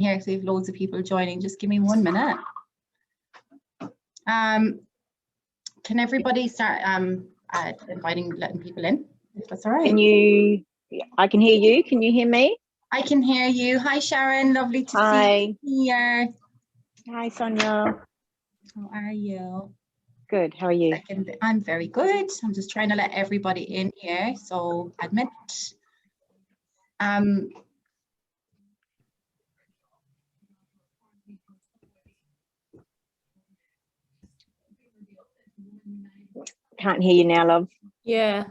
here because we have loads of people joining. Just give me 1 minute. Can everybody start letting people in, if that's all right? I can hear you. Can you hear me? I can hear you. Hi, Sharon. Lovely to see you here. Hi, Sonia. How are you? Good. How are you? I'm very good. I'm just trying to let everybody in here. So admit. Can't hear you now, love. Yeah.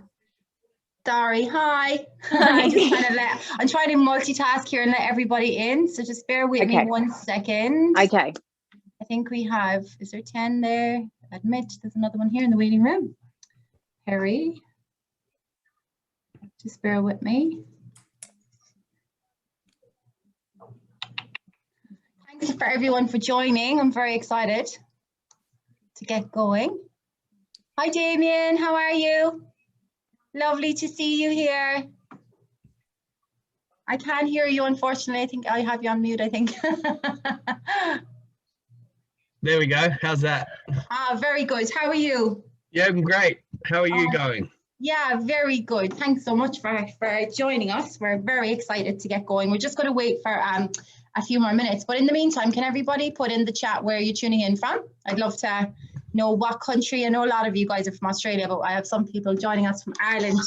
Sorry. Hi. I'm trying to multitask here and let everybody in. So just bear with me 1 second. Okay. I think we have, is there 10 there? Admit, there's another one here in the waiting room. Harry. Just bear with me. Thanks for everyone for joining. I'm very excited to get going. Hi, Damien. How are you? Lovely to see you here. I can't hear you, unfortunately. I think I have you on mute, I think. There we go. How's that? Very good. How are you? Yeah, I'm great. How are you going? Yeah, very good. Thanks so much for joining us. We're very excited to get going. We're just going to wait for a few more minutes. But in the meantime, can everybody put in the chat where you're tuning in from? I'd love to know what country. I know a lot of you guys are from Australia, but I have some people joining us from Ireland.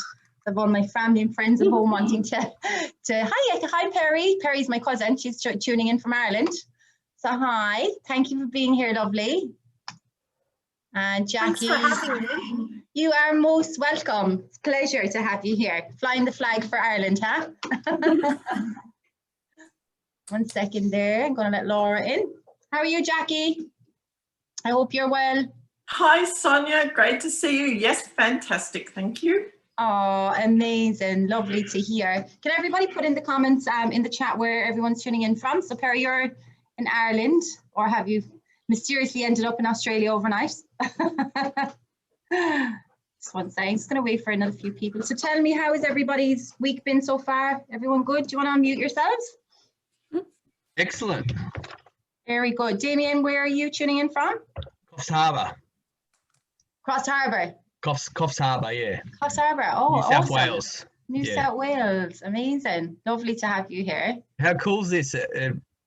I have all my family and friends at home wanting to hi Perry. Perry's my cousin. She's tuning in from Ireland. So hi, thank you for being here, lovely. And Jackie, thanks for having me. You are most welcome. It's a pleasure to have you here. Flying the flag for Ireland, huh? 1 second there. I'm going to let Laura in. How are you, Jackie? I hope you're well. Hi, Sonia. Great to see you. Yes, fantastic. Thank you. Oh, amazing. Lovely to hear. Can everybody put in the comments in the chat where everyone's tuning in from? So, Perry, you're in Ireland, or have you mysteriously ended up in Australia overnight? Just one second. I'm just going to wait for another few people. So tell me, how has everybody's week been so far? Everyone good? Do you want to unmute yourselves? Excellent. Very good. Damien, where are you tuning in from? Coffs Harbour. Cross Harbour. Coffs Harbour, yeah. Coffs Harbour. Oh, New South awesome. Wales. New South Wales. Amazing. Lovely to have you here. How cool is this?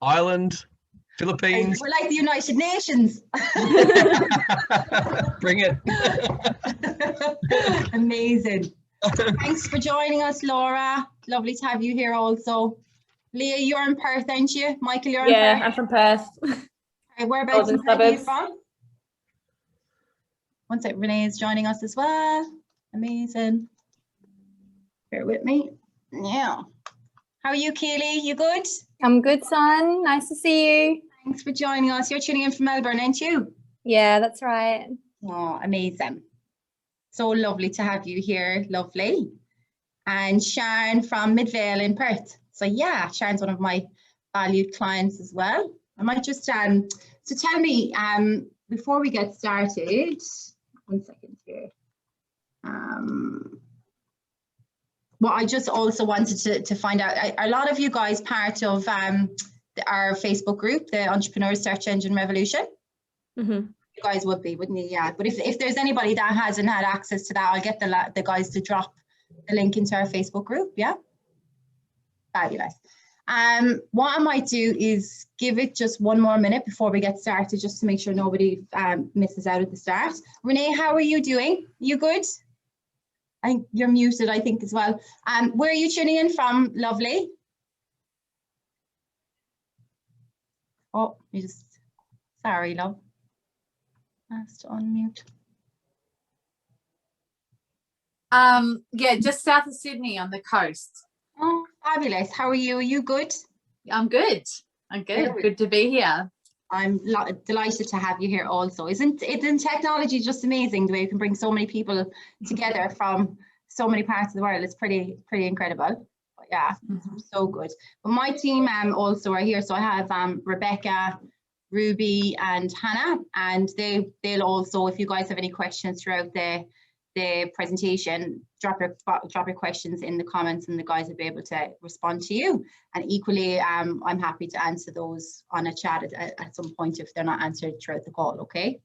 Ireland, Philippines. We're like the United Nations. Bring it. Amazing. Thanks for joining us, Laura. Lovely to have you here also. Leah, you're in Perth, aren't you? Michael, you're in Perth? Yeah, I'm from Perth. Whereabouts in Perth are you from? One sec, Renee is joining us as well. Amazing. Bear with me. Yeah. How are you, Keely? You good? I'm good, son. Nice to see you. Thanks for joining us. You're tuning in from Melbourne, aren't you? Yeah, that's right. Oh, amazing. So lovely to have you here. Lovely. And Sharon from Midvale in Perth. So yeah, Sharon's one of my valued clients as well. I might just, so tell me, before we get started, 1 second here. Well, I just also wanted to find out, a lot of you guys part of our Facebook group, the Entrepreneur Search Engine Revolution? Mm-hmm. You guys would be, wouldn't you? Yeah. But if there's anybody that hasn't had access to that, I'll get the guys to drop the link into our Facebook group. Yeah. Fabulous. What I might do is give it just 1 more minute before we get started, just to make sure nobody misses out at the start. Renee, how are you doing? You good? I think you're muted, I think, as well. Where are you tuning in from, lovely? Oh, you just, sorry, love. Has to unmute. Yeah, just south of Sydney on the coast. Oh, fabulous. How are you? Are you good? I'm good. I'm good. Good to be here. I'm delighted to have you here also. Isn't technology just amazing, the way you can bring so many people together from so many parts of the world? It's pretty incredible. But yeah, so good. But my team also are here. So I have Rebecca, Ruby and Hannah, and they'll also, if you guys have any questions throughout the the presentation, drop your questions in the comments and the guys will be able to respond to you. And equally, I'm happy to answer those on a chat at some point if they're not answered throughout the call, okay?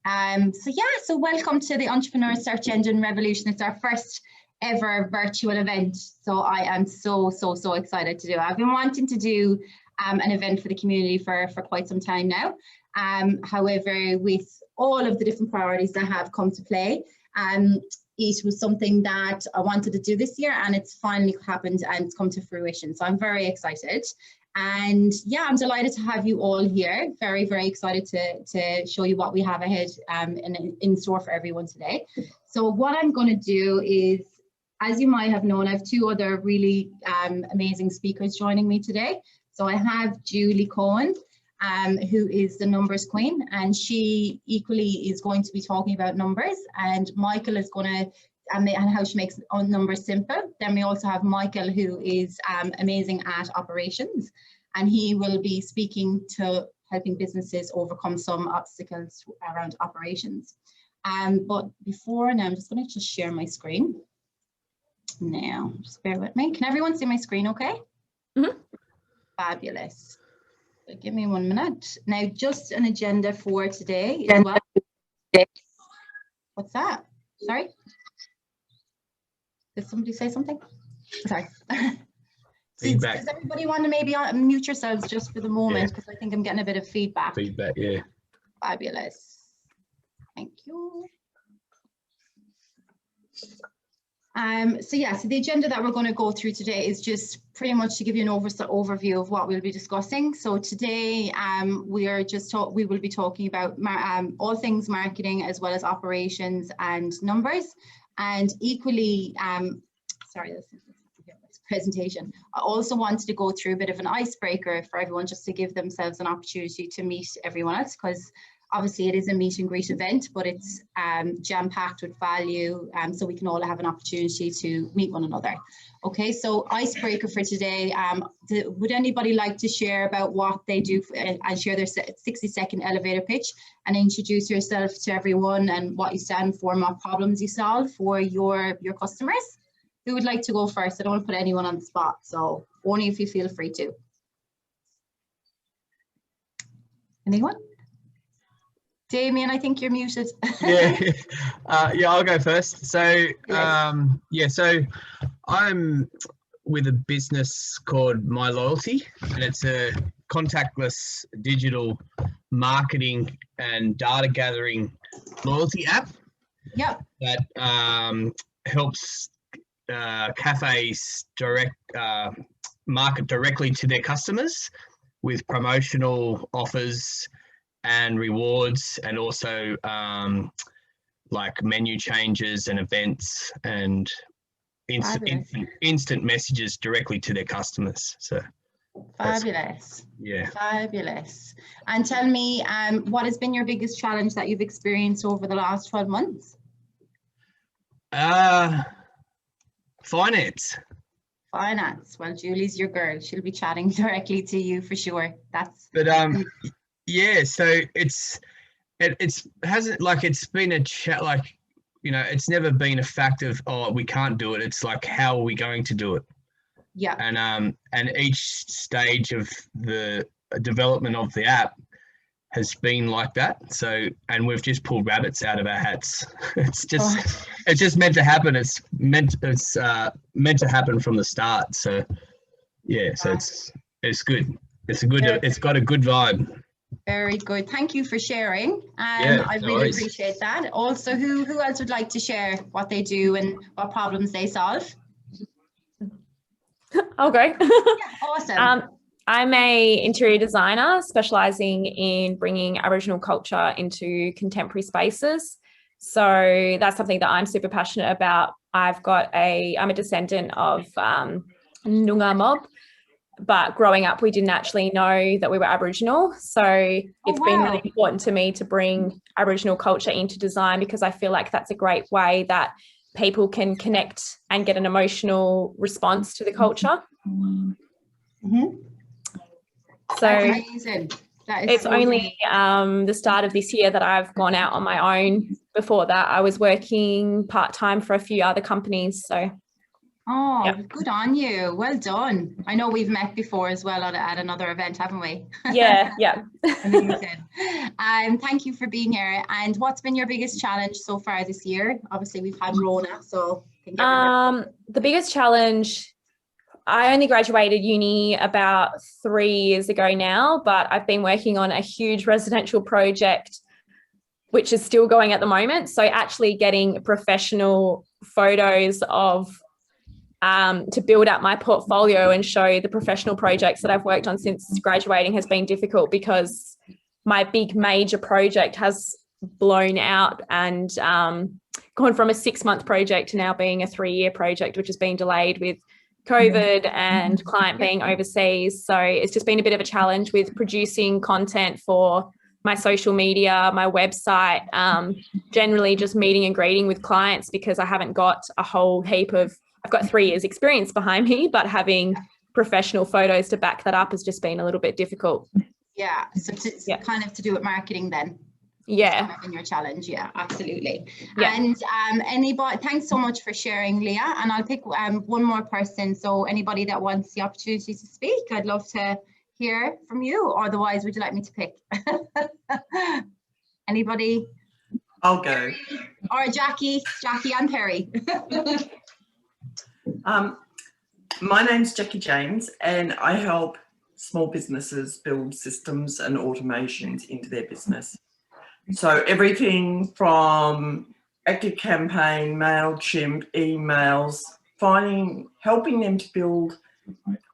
So welcome to the Entrepreneur Search Engine Revolution. It's our first ever virtual event. So I am so excited to do it. I've been wanting to do an event for the community for quite some time now. However, with all of the different priorities that have come to play, it was something that I wanted to do this year, and it's finally happened and it's come to fruition. So I'm very excited. And yeah, I'm delighted to have you all here. Very excited to show you what we have ahead in store for everyone today. So what I'm going to do is, as you might have known, I have two other really amazing speakers joining me today. So I have Julie Cohen, who is the numbers queen, and she equally is going to be talking about numbers, and Michael is going to and how she makes numbers simple. Then we also have Michael, who is amazing at operations, and he will be speaking to helping businesses overcome some obstacles around operations. But before now, I'm just going to share my screen. Now, just bear with me. Can everyone see my screen okay? Mm-hmm. Fabulous. So give me 1 minute. Now, just an agenda for today as well. What's that? Sorry? Did somebody say something? Sorry. Feedback. Does everybody want to maybe mute yourselves just for the moment? Because I think I'm getting a bit of feedback. Feedback, yeah. Fabulous. Thank you. So the agenda that we're going to go through today is just pretty much to give you an overview of what we'll be discussing. So today we will be talking about all things marketing as well as operations and numbers, and equally sorry, this presentation. I also wanted to go through a bit of an icebreaker for everyone, just to give themselves an opportunity to meet everyone else, because obviously it is a meet and greet event, but it's jam-packed with value, so we can all have an opportunity to meet one another. Okay, so icebreaker for today. Would anybody like to share about what they do and share their 60-second elevator pitch and introduce yourself to everyone and what you stand for and what problems you solve for your customers? Who would like to go first? I don't want to put anyone on the spot, so only if you feel free to. Anyone? Damien, I think you're muted. Yeah, I'll go first. So, so I'm with a business called My Loyalty, and it's a contactless digital marketing and data gathering loyalty app. Yep. That helps cafes market directly to their customers with promotional offers and rewards, and also like menu changes and events and instant messages directly to their customers. So fabulous. Yeah, fabulous. And tell me, what has been your biggest challenge that you've experienced over the last 12 months? Finance. Well, Julie's your girl. She'll be chatting directly to you for sure. Yeah, so it's been a chat, like, you know, it's never been a fact of, oh, we can't do it. It's like, how are we going to do it? Yeah. And each stage of the development of the app has been like that. So, and we've just pulled rabbits out of our hats. It's just meant to happen. It's meant to happen from the start. So yeah, so it's good. It's got a good vibe. Very good. Thank you for sharing. I really appreciate that. Also, who else would like to share what they do and what problems they solve? I'll go. Yeah, awesome. I'm a interior designer specializing in bringing Aboriginal culture into contemporary spaces. So that's something that I'm super passionate about. I'm a descendant of Noongar mob, but growing up, we didn't actually know that we were Aboriginal. So it's been really important to me to bring Aboriginal culture into design, because I feel like that's a great way that people can connect and get an emotional response to the culture. Mm-hmm. So that's amazing. That is It's so only the start of this year that I've gone out on my own. Before that, I was working part-time for a few other companies. So Oh, Yep. good on you. Well done. I know we've met before as well at another event, haven't we? yeah. Amazing. Thank you for being here. And what's been your biggest challenge so far this year? Obviously, we've had Rona, so I think The biggest challenge, I only graduated uni about 3 years ago now, but I've been working on a huge residential project, which is still going at the moment. So actually getting professional photos of to build up my portfolio and show the professional projects that I've worked on since graduating has been difficult, because my big major project has blown out and gone from a 6-month project to now being a 3-year project, which has been delayed with COVID and client being overseas. So it's just been a bit of a challenge with producing content for my social media, my website, generally just meeting and greeting with clients, because I haven't got a whole heap of, I've got 3 years experience behind me, but having professional photos to back that up has just been a little bit difficult. Yeah, so kind of to do with marketing then. Yeah. In your challenge, yeah, absolutely. Yeah. And anybody, thanks so much for sharing, Leah. And I'll pick one more person. So anybody that wants the opportunity to speak, I'd love to hear from you. Otherwise, would you like me to pick? Anybody? I'll go. Or Jackie and Perry. My name's Jackie James, and I help small businesses build systems and automations into their business. So everything from ActiveCampaign, MailChimp, emails, helping them to build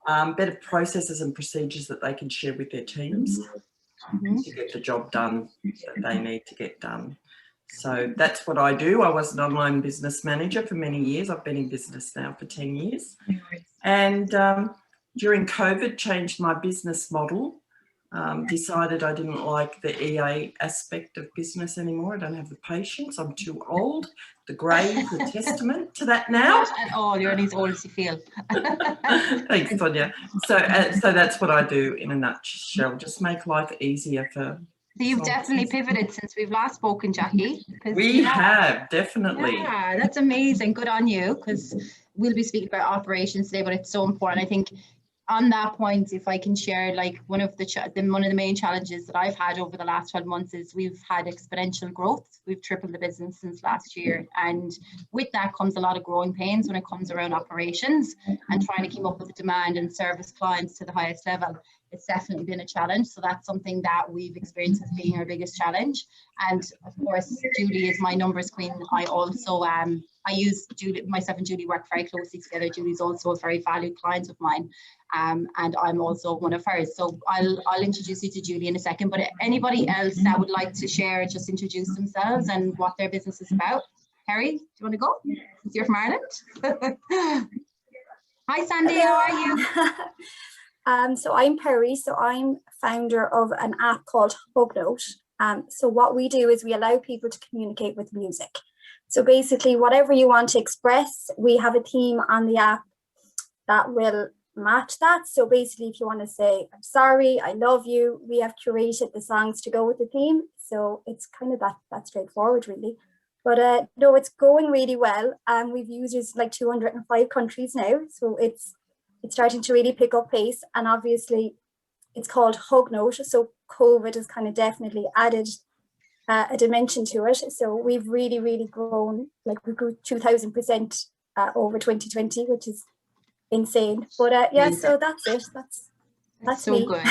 better processes and procedures that they can share with their teams to get the job done that they need to get done. So that's what I do. I was an online business manager for many years. I've been in business now for 10 years. And during COVID, changed my business model. Decided I didn't like the EA aspect of business anymore. I don't have the patience. I'm too old. The grey is a testament to that now. Not at all. You're only as old as you feel. Thanks, Sonia. So that's what I do in a nutshell. Just make life easier for. So you've definitely pivoted since we've last spoken, Jackie. We have, definitely. Yeah, that's amazing. Good on you, because we'll be speaking about operations today, but it's so important. I think on that point, if I can share, like one of the main challenges that I've had over the last 12 months is we've had exponential growth. We've tripled the business since last year, and with that comes a lot of growing pains when it comes around operations and trying to keep up with the demand and service clients to the highest level. It's definitely been a challenge. So that's something that we've experienced as being our biggest challenge. And of course, Julie is my numbers queen. I also I use Julie, myself and Julie work very closely together. Julie's also a very valued client of mine, and I'm also one of hers. So I'll introduce you to Julie in a second. But anybody else that would like to share, just introduce themselves and what their business is about. Harry, do you want to go? Since you're from Ireland. Hi, Sandy. How are you? So I'm Perry. So I'm founder of an app called Hugnote. So what we do is we allow people to communicate with music. So basically, whatever you want to express, we have a theme on the app that will match that. So basically, if you want to say, I'm sorry, I love you, we have curated the songs to go with the theme. So it's kind of that straightforward, really. But no, it's going really well. We've users like 205 countries now. So it's starting to really pick up pace, and obviously it's called Hugnote, so COVID has kind of definitely added a dimension to it. So we've really grown, like we grew 2000% over 2020, which is insane. But yeah, so that's it. That's so me. Good.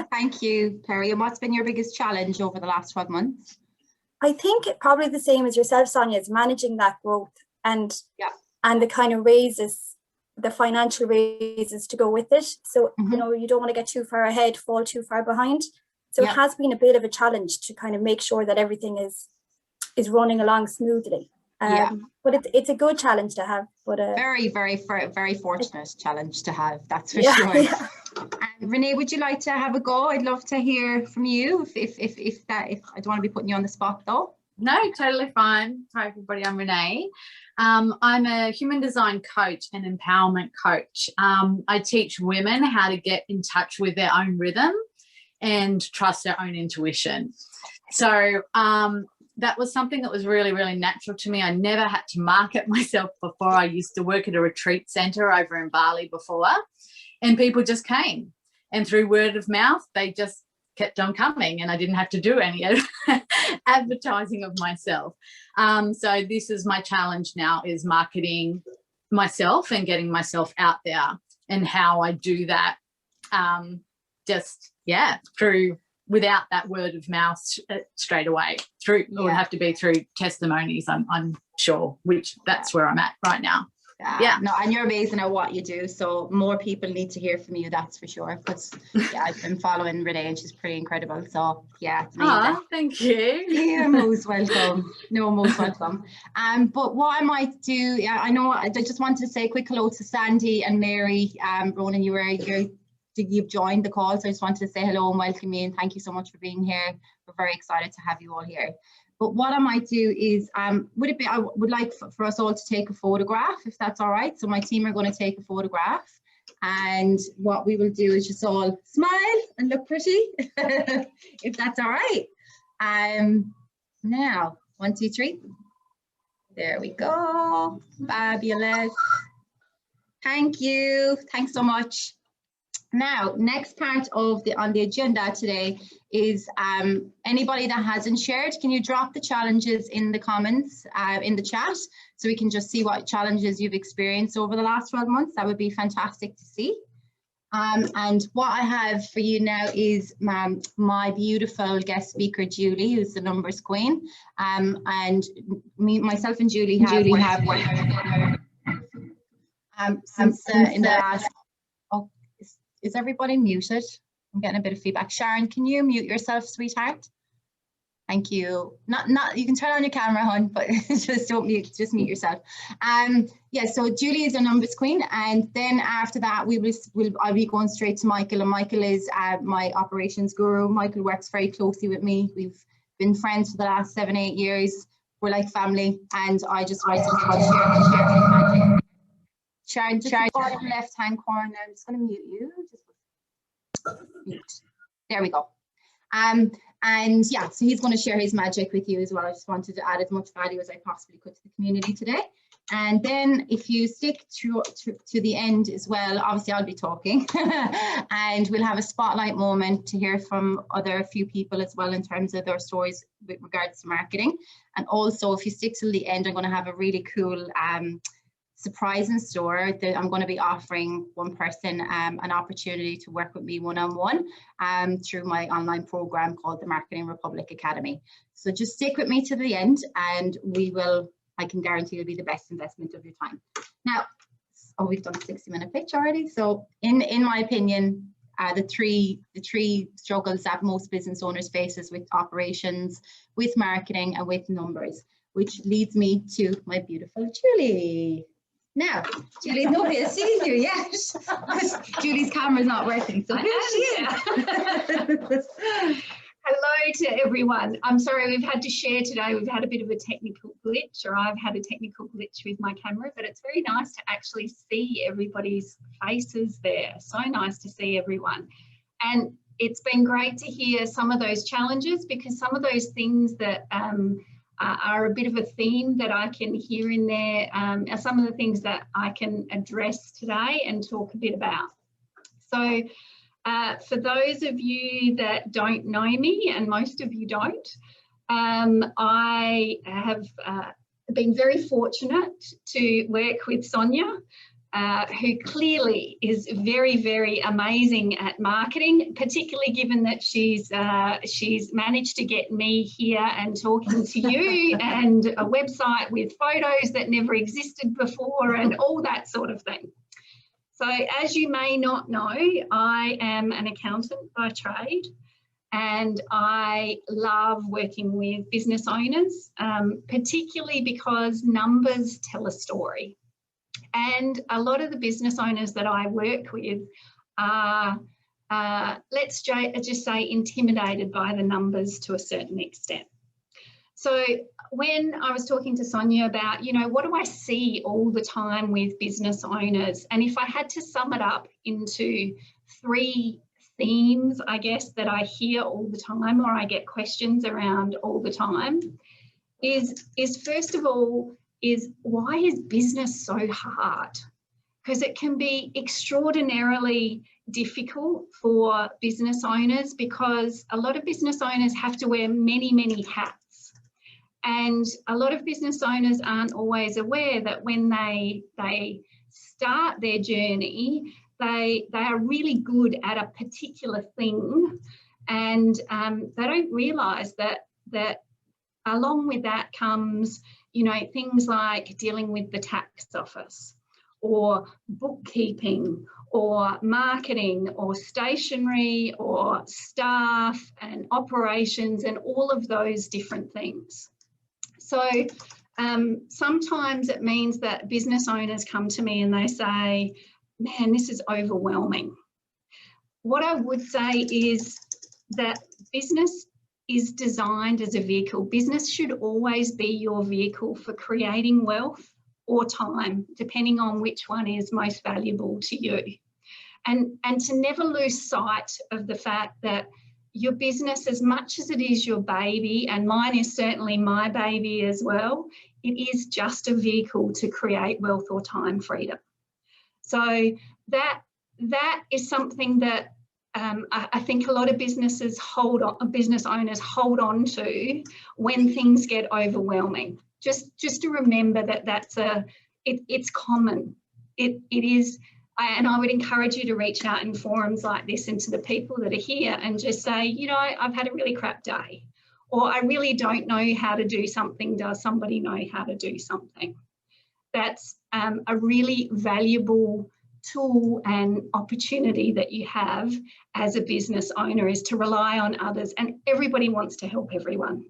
Thank you, Perry. And what's been your biggest challenge over the last 12 months? I think probably the same as yourself, Sonia, is managing that growth and the kind of raises, the financial raises to go with it. So, you know, you don't want to get too far ahead, fall too far behind. So it has been a bit of a challenge to kind of make sure that everything is running along smoothly. But it's a good challenge to have. But very fortunate challenge to have, that's for sure. Yeah. And Renee, would you like to have a go? I'd love to hear from you. If I don't want to be putting you on the spot though. No, totally fine. Hi everybody, I'm Renee. I'm a human design coach and empowerment coach. I teach women how to get in touch with their own rhythm and trust our own intuition. So that was something that was really, really natural to me. I never had to market myself before. I used to work at a retreat centre over in Bali before, and people just came. And through word of mouth, they just kept on coming, and I didn't have to do any advertising of myself. So this is my challenge now, is marketing myself and getting myself out there, and how I do that through, without that word of mouth straight away. It would have to be through testimonies, I'm sure, which that's where I'm at right now. No, and you're amazing at what you do, so more people need to hear from you, that's for sure, because I've been following Renee and she's pretty incredible. So it's amazing. Thank you. You're most welcome. No, most welcome. But what I might do, I know I just wanted to say a quick hello to Sandy and Mary. Ronan, you've joined the call, so I just wanted to say hello and welcome you, and thank you so much for being here. We're very excited to have you all here. But what I might do is, I would like for us all to take a photograph, if that's all right. So my team are going to take a photograph, and what we will do is just all smile and look pretty, if that's all right. Now, 1, 2, 3. There we go. Fabulous. Thank you. Thanks so much. Now, next part of on the agenda today is anybody that hasn't shared, can you drop the challenges in the comments in the chat, so we can just see what challenges you've experienced over the last 12 months. That would be fantastic to see. And what I have for you now is my beautiful guest speaker, Julie, who's the numbers queen. And myself and Julie have since in the last. Is everybody muted? I'm getting a bit of feedback. Sharon, can you mute yourself, sweetheart? Thank you. Not. You can turn on your camera, hon, but just don't mute. Just mute yourself. So Julie is our numbers queen, and then after that, I'll be going straight to Michael, and Michael is my operations guru. Michael works very closely with me. We've been friends for the last 7-8 years. We're like family, and I just wanted to share. Sharon, bottom left-hand corner. I'm just going to mute you. Just mute. There we go. So he's going to share his magic with you as well. I just wanted to add as much value as I possibly could to the community today. And then if you stick to the end as well, obviously I'll be talking, and we'll have a spotlight moment to hear from a few people as well in terms of their stories with regards to marketing. And also, if you stick till the end, I'm going to have a really cool surprise in store that I'm going to be offering one person an opportunity to work with me one-on-one through my online program called the Marketing Republic Academy. So just stick with me to the end, and I can guarantee it'll be the best investment of your time. Now, we've done a 60-minute pitch already. So in my opinion, the three struggles that most business owners faces with operations, with marketing, and with numbers, which leads me to my beautiful Julie. Now, Julie, nobody has seen you yet because Julie's camera's not working. So Hello to everyone. I'm sorry we've had to share today. We've had a bit of a technical glitch, or I've had a technical glitch with my camera, but it's very nice to actually see everybody's faces there. So nice to see everyone. And it's been great to hear some of those challenges, because some of those things that are a bit of a theme that I can hear in there are some of the things that I can address today and talk a bit about. So for those of you that don't know me, and most of you don't, I have been very fortunate to work with Sonia, who clearly is very, very amazing at marketing, particularly given that she's managed to get me here and talking to you, and a website with photos that never existed before, and all that sort of thing. So as you may not know, I am an accountant by trade, and I love working with business owners, particularly because numbers tell a story. And a lot of the business owners that I work with are, let's just say, intimidated by the numbers to a certain extent. So when I was talking to Sonia about, what do I see all the time with business owners? And if I had to sum it up into 3 themes, I guess, that I hear all the time, or I get questions around all the time, is first of all, is why is business so hard? Because it can be extraordinarily difficult for business owners, because a lot of business owners have to wear many, many hats. And a lot of business owners aren't always aware that when they start their journey, they are really good at a particular thing, and they don't realise that along with that comes, you know, things like dealing with the tax office, or bookkeeping, or marketing, or stationery, or staff and operations, and all of those different things. So sometimes it means that business owners come to me and they say, man, this is overwhelming. What I would say is that business is designed as a vehicle. Business should always be your vehicle for creating wealth or time, depending on which one is most valuable to you. And to never lose sight of the fact that your business, as much as it is your baby, and mine is certainly my baby as well, it is just a vehicle to create wealth or time freedom. So that is something that I think a lot of business owners hold on to when things get overwhelming. Just to remember that it's common. It is, and I would encourage you to reach out in forums like this and to the people that are here and just say, you know, I've had a really crap day, or I really don't know how to do something. Does somebody know how to do something? That's a really valuable tool and opportunity that you have as a business owner, is to rely on others, and everybody wants to help everyone.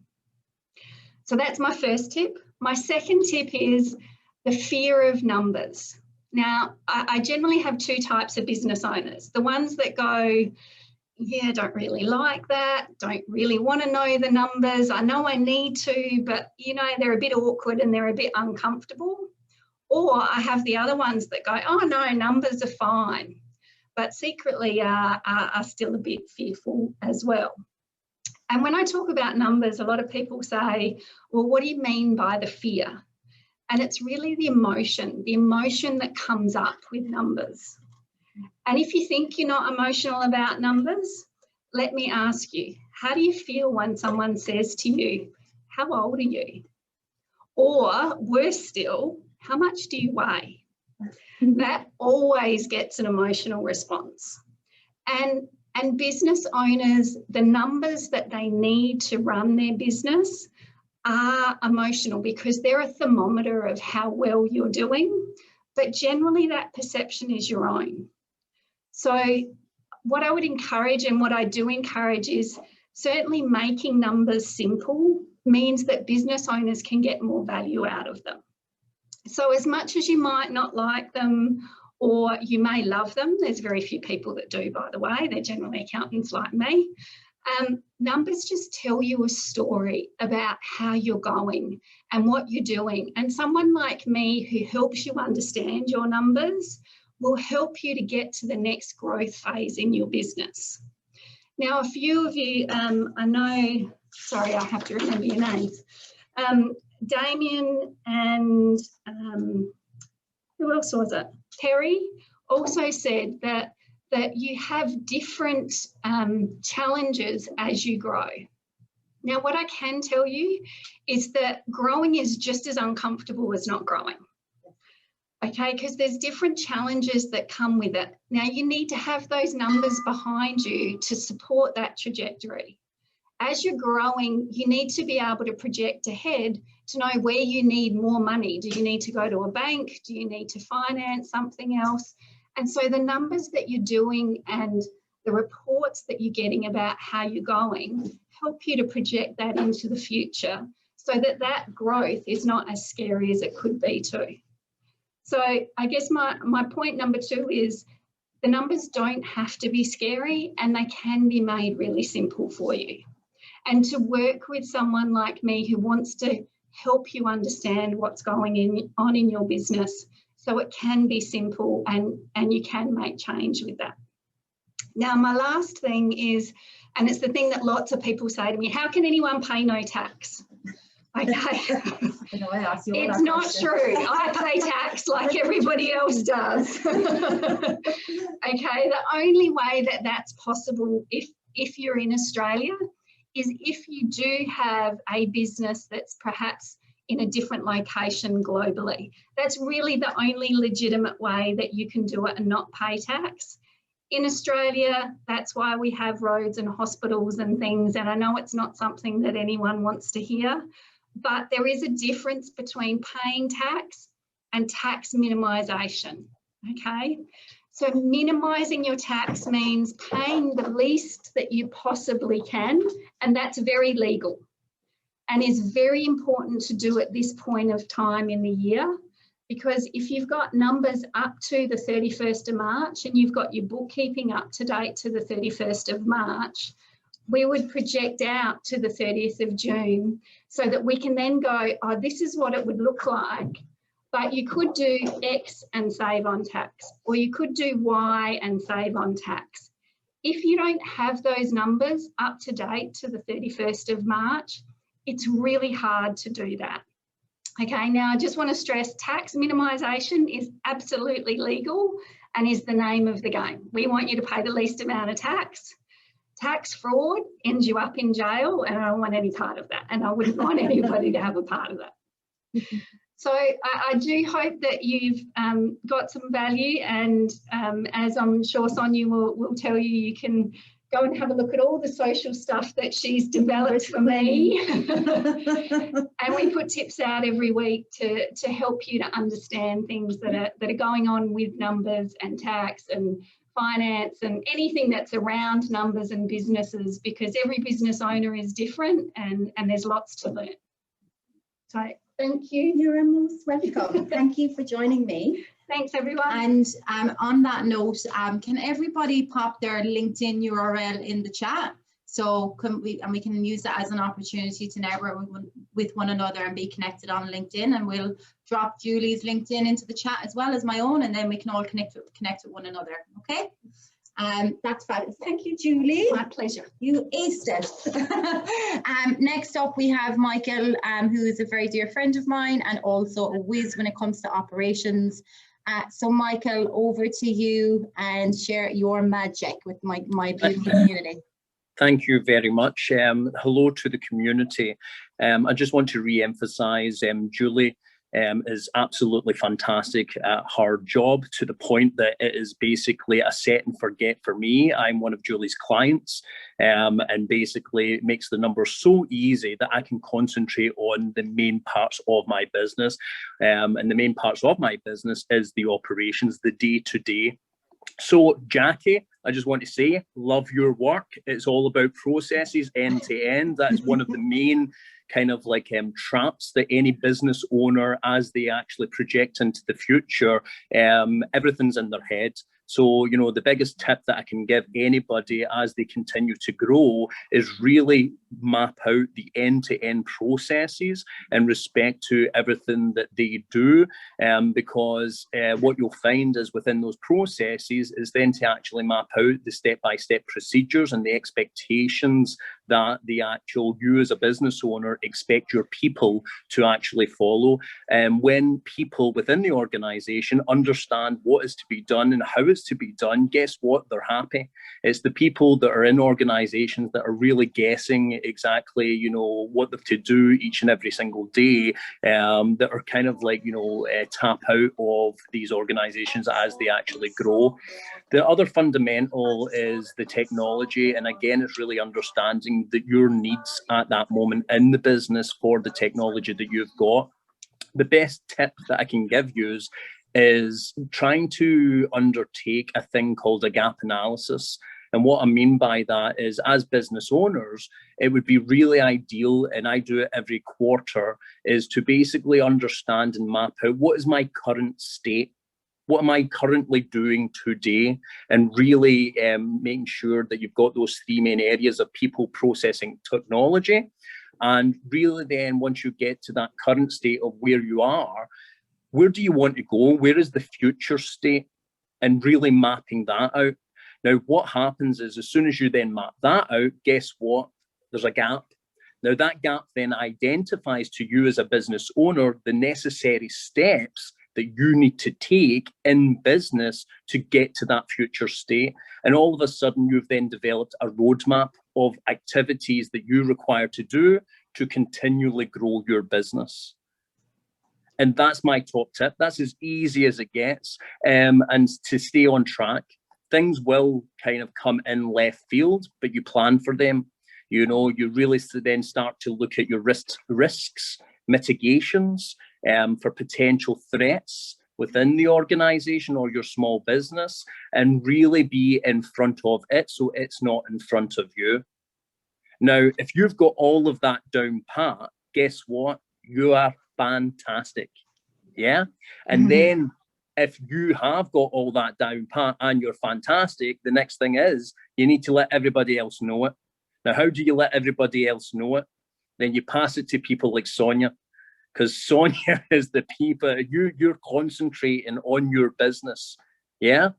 So that's my first tip. My second tip is the fear of numbers. Now, I generally have two types of business owners. The ones that go, yeah, don't really like that, don't really want to know the numbers. I know I need to, but, you know, they're a bit awkward and they're a bit uncomfortable. Or I have the other ones that go, oh no, numbers are fine, but secretly are still a bit fearful as well. And when I talk about numbers, a lot of people say, well, what do you mean by the fear? And it's really the emotion that comes up with numbers. And if you think you're not emotional about numbers, let me ask you, how do you feel when someone says to you, how old are you? Or worse still, how much do you weigh? That always gets an emotional response. And business owners, the numbers that they need to run their business are emotional, because they're a thermometer of how well you're doing, but generally that perception is your own. So what I would encourage, and what I do encourage, is certainly making numbers simple means that business owners can get more value out of them. So as much as you might not like them, or you may love them, there's very few people that do, by the way, they're generally accountants like me, numbers just tell you a story about how you're going and what you're doing. And someone like me who helps you understand your numbers will help you to get to the next growth phase in your business. Now, a few of you, I know, sorry, I have to remember your names. Damien and who else was it? Terry also said that you have different challenges as you grow. Now, what I can tell you is that growing is just as uncomfortable as not growing. Okay, because there's different challenges that come with it. Now, you need to have those numbers behind you to support that trajectory. As you're growing, you need to be able to project ahead to know where you need more money. Do you need to go to a bank? Do you need to finance something else? And so the numbers that you're doing and the reports that you're getting about how you're going help you to project that into the future, so that that growth is not as scary as it could be too. So I guess my point number 2 is the numbers don't have to be scary, and they can be made really simple for you. And to work with someone like me who wants to help you understand what's going on in your business, so it can be simple and you can make change with that. Now, my last thing is, and it's the thing that lots of people say to me, how can anyone pay no tax? Okay, it's not true. I pay tax like everybody else does. Okay, the only way that that's possible if you're in Australia is if you do have a business that's perhaps in a different location globally. That's really the only legitimate way that you can do it and not pay tax. In Australia, that's why we have roads and hospitals and things, and I know it's not something that anyone wants to hear, but there is a difference between paying tax and tax minimisation, okay? So minimising your tax means paying the least that you possibly can, and that's very legal and is very important to do at this point of time in the year, because if you've got numbers up to the 31st of March and you've got your bookkeeping up to date to the 31st of March, we would project out to the 30th of June so that we can then go, oh, this is what it would look like, but you could do X and save on tax, or you could do Y and save on tax. If you don't have those numbers up to date to the 31st of March, it's really hard to do that. Okay, now I just want to stress tax minimisation is absolutely legal and is the name of the game. We want you to pay the least amount of tax. Tax fraud ends you up in jail, and I don't want any part of that, and I wouldn't want anybody to have a part of that. So I do hope that you've got some value, and as I'm sure Sonia will tell you, you can go and have a look at all the social stuff that she's developed for me. And we put tips out every week to help you to understand things that are going on with numbers and tax and finance and anything that's around numbers and businesses, because every business owner is different and there's lots to learn. So thank you. You're most welcome. Thank you for joining me. Thanks, everyone. And on that note, can everybody pop their LinkedIn URL in the chat? So we can use that as an opportunity to network with one another and be connected on LinkedIn. And we'll drop Julie's LinkedIn into the chat as well as my own, and then we can all connect with one another. Okay. That's fabulous. Thank you, Julie. My pleasure. You aced it. Next up, we have Michael, who is a very dear friend of mine and also a whiz when it comes to operations. So Michael, over to you and share your magic with my beautiful community. Thank you very much. Hello to the community. I just want to re-emphasize Julie is absolutely fantastic at her job, to the point that it is basically a set and forget for me. I'm one of Julie's clients, and basically it makes the numbers so easy that I can concentrate on the main parts of my business. And the main parts of my business is the operations, the day-to-day. So Jackie, I just want to say, love your work. It's all about processes end to end. That's one of the main kind of like traps that any business owner, as they actually project into the future, everything's in their head. So, you know, the biggest tip that I can give anybody as they continue to grow is really map out the end-to-end processes in respect to everything that they do, because what you'll find is within those processes is then to actually map out the step-by-step procedures and the expectations that the actual you as a business owner expect your people to actually follow. And when people within the organization understand what is to be done and how it's to be done, guess what? They're happy. It's the people that are in organizations that are really guessing exactly, you know, what they've to do each and every single day, that are kind of like, you know, tap out of these organizations as they actually grow. The other fundamental is the technology. And again, it's really understanding that your needs at that moment in the business for the technology that you've got. The best tip that I can give you is trying to undertake a thing called a gap analysis. And what I mean by that is, as business owners, it would be really ideal, and I do it every quarter, is to basically understand and map out what is my current state. What am I currently doing today? And really making sure that you've got those three main areas of people, processing, technology. And really then, once you get to that current state of where you are, where do you want to go? Where is the future state? And really mapping that out. Now, what happens is as soon as you then map that out, guess what? There's a gap. Now, that gap then identifies to you as a business owner the necessary steps that you need to take in business to get to that future state. And all of a sudden, you've then developed a roadmap of activities that you require to do to continually grow your business. And that's my top tip. That's as easy as it gets. And to stay on track, things will kind of come in left field, but you plan for them. You know, you really then start to look at your risks, mitigations for potential threats within the organization or your small business, and really be in front of it so it's not in front of you. Now, if you've got all of that down pat, guess what? You are fantastic. Yeah. And then if you have got all that down pat and you're fantastic, the next thing is you need to let everybody else know it. Now, how do you let everybody else know it? Then you pass it to people like Sonia, because Sonia is the people, you're concentrating on your business. Yeah.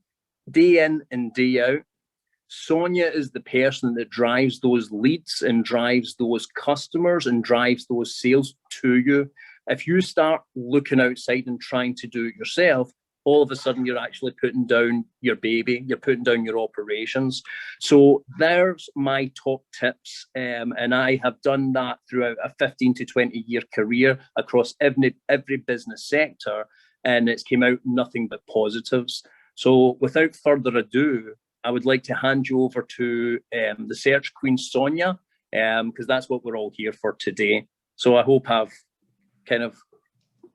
Day in and day out. Sonia is the person that drives those leads and drives those customers and drives those sales to you. If you start looking outside and trying to do it yourself, all of a sudden you're actually putting down your baby, you're putting down your operations. So there's my top tips. And I have done that throughout a 15 to 20 year career across every business sector, and it's came out nothing but positives. So without further ado, I would like to hand you over to the search queen, Sonia, because that's what we're all here for today. So I hope I've kind of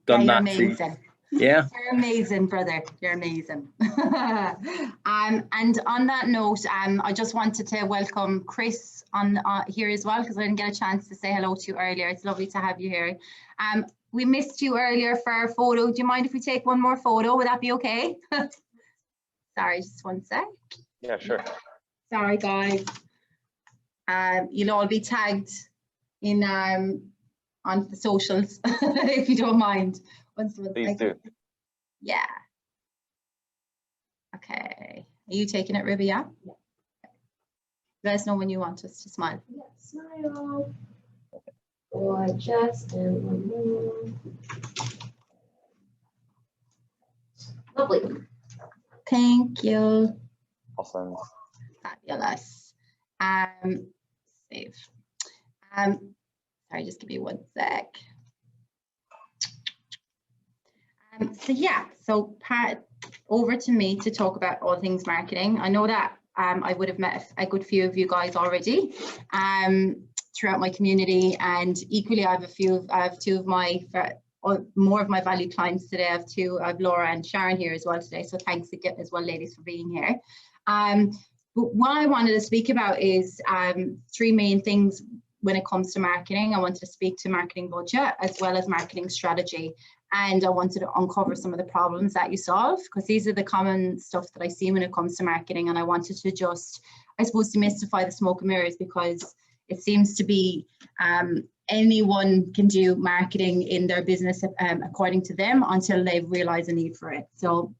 done that. Amazing. Yeah, you're amazing, brother. You're amazing. And on that note, I just wanted to welcome Chris on here as well, because I didn't get a chance to say hello to you earlier. It's lovely to have you here. We missed you earlier for our photo. Do you mind if we take one more photo? Would that be okay? Sorry, just one sec. Yeah, sure. Sorry, guys. You'll all be tagged in on the socials if you don't mind. Please do. Yeah. Okay. Are you taking it, Ruby? Yeah. Let us know when you want us to smile. Yeah, smile. Or just one more. Lovely. Thank you. Awesome. Fabulous. Save. Sorry, just give me one sec. So yeah, so Pat, over to me to talk about all things marketing. I know that I would have met a good few of you guys already throughout my community, and equally I have two of my more of my valued clients today. I have Laura and Sharon here as well today, so thanks again as well, ladies, for being here. But what I wanted to speak about is three main things when it comes to marketing. I wanted to speak to marketing budget as well as marketing strategy. And I wanted to uncover some of the problems that you solve, because these are the common stuff that I see when it comes to marketing. And I wanted to just, I suppose, demystify the smoke and mirrors, because it seems to be anyone can do marketing in their business according to them until they realize a need for it. So,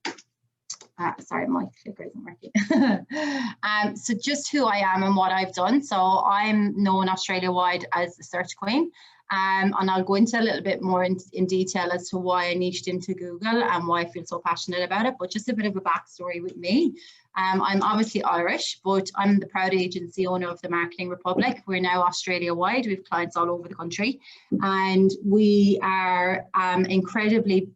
sorry, my clicker isn't working. So just who I am and what I've done. So I'm known Australia-wide as the Search Queen. And I'll go into a little bit more in detail as to why I niched into Google and why I feel so passionate about it. But just a bit of a backstory with me. I'm obviously Irish, but I'm the proud agency owner of the Marketing Republic. We're now Australia-wide. We have clients all over the country. And we are incredibly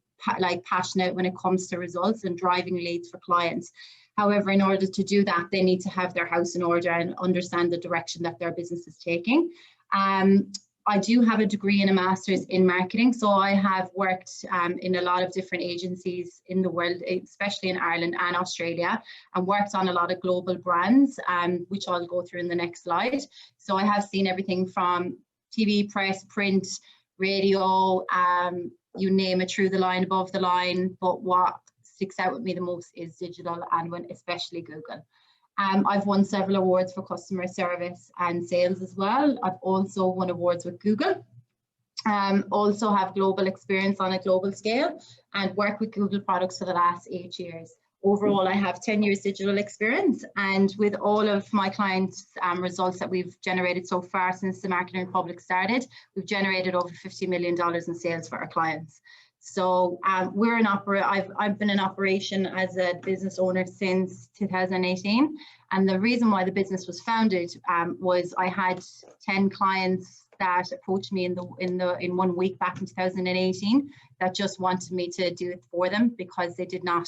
passionate when it comes to results and driving leads for clients. However, in order to do that, they need to have their house in order and understand the direction that their business is taking. I do have a degree and a master's in marketing, so I have worked in a lot of different agencies in the world, especially in Ireland and Australia, and worked on a lot of global brands, which I'll go through in the next slide. So I have seen everything from TV, press, print, radio, you name it, through the line, above the line, but what sticks out with me the most is digital, and especially Google. I've won several awards for customer service and sales as well. I've also won awards with Google. Also have global experience on a global scale and work with Google products for the last 8 years. Overall, I have 10 years digital experience, and with all of my clients' results that we've generated so far since the Marketing Republic started, we've generated over $50 million in sales for our clients. So I've been in operation as a business owner since 2018, and the reason why the business was founded was I had 10 clients that approached me in 1 week back in 2018 that just wanted me to do it for them because they did not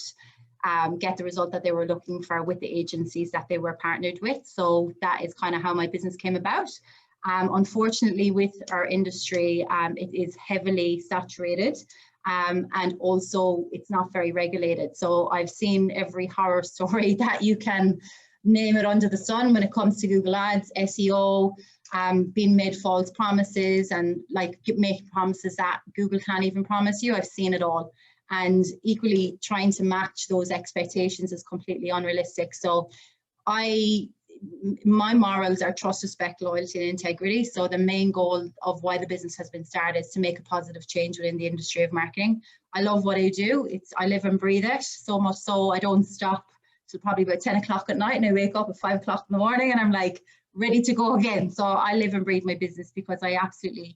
get the result that they were looking for with the agencies that they were partnered with. So that is kind of how my business came about. Unfortunately, with our industry, it is heavily saturated, and also it's not very regulated. So I've seen every horror story that you can name it under the sun when it comes to Google Ads, SEO, being made false promises and like making promises that Google can't even promise you. I've seen it all. And equally, trying to match those expectations is completely unrealistic. So my morals are trust, respect, loyalty, and integrity. So the main goal of why the business has been started is to make a positive change within the industry of marketing. I love what I do. I live and breathe it, so much so I don't stop till probably about 10 o'clock at night, and I wake up at 5 o'clock in the morning and I'm like ready to go again. So I live and breathe my business because I absolutely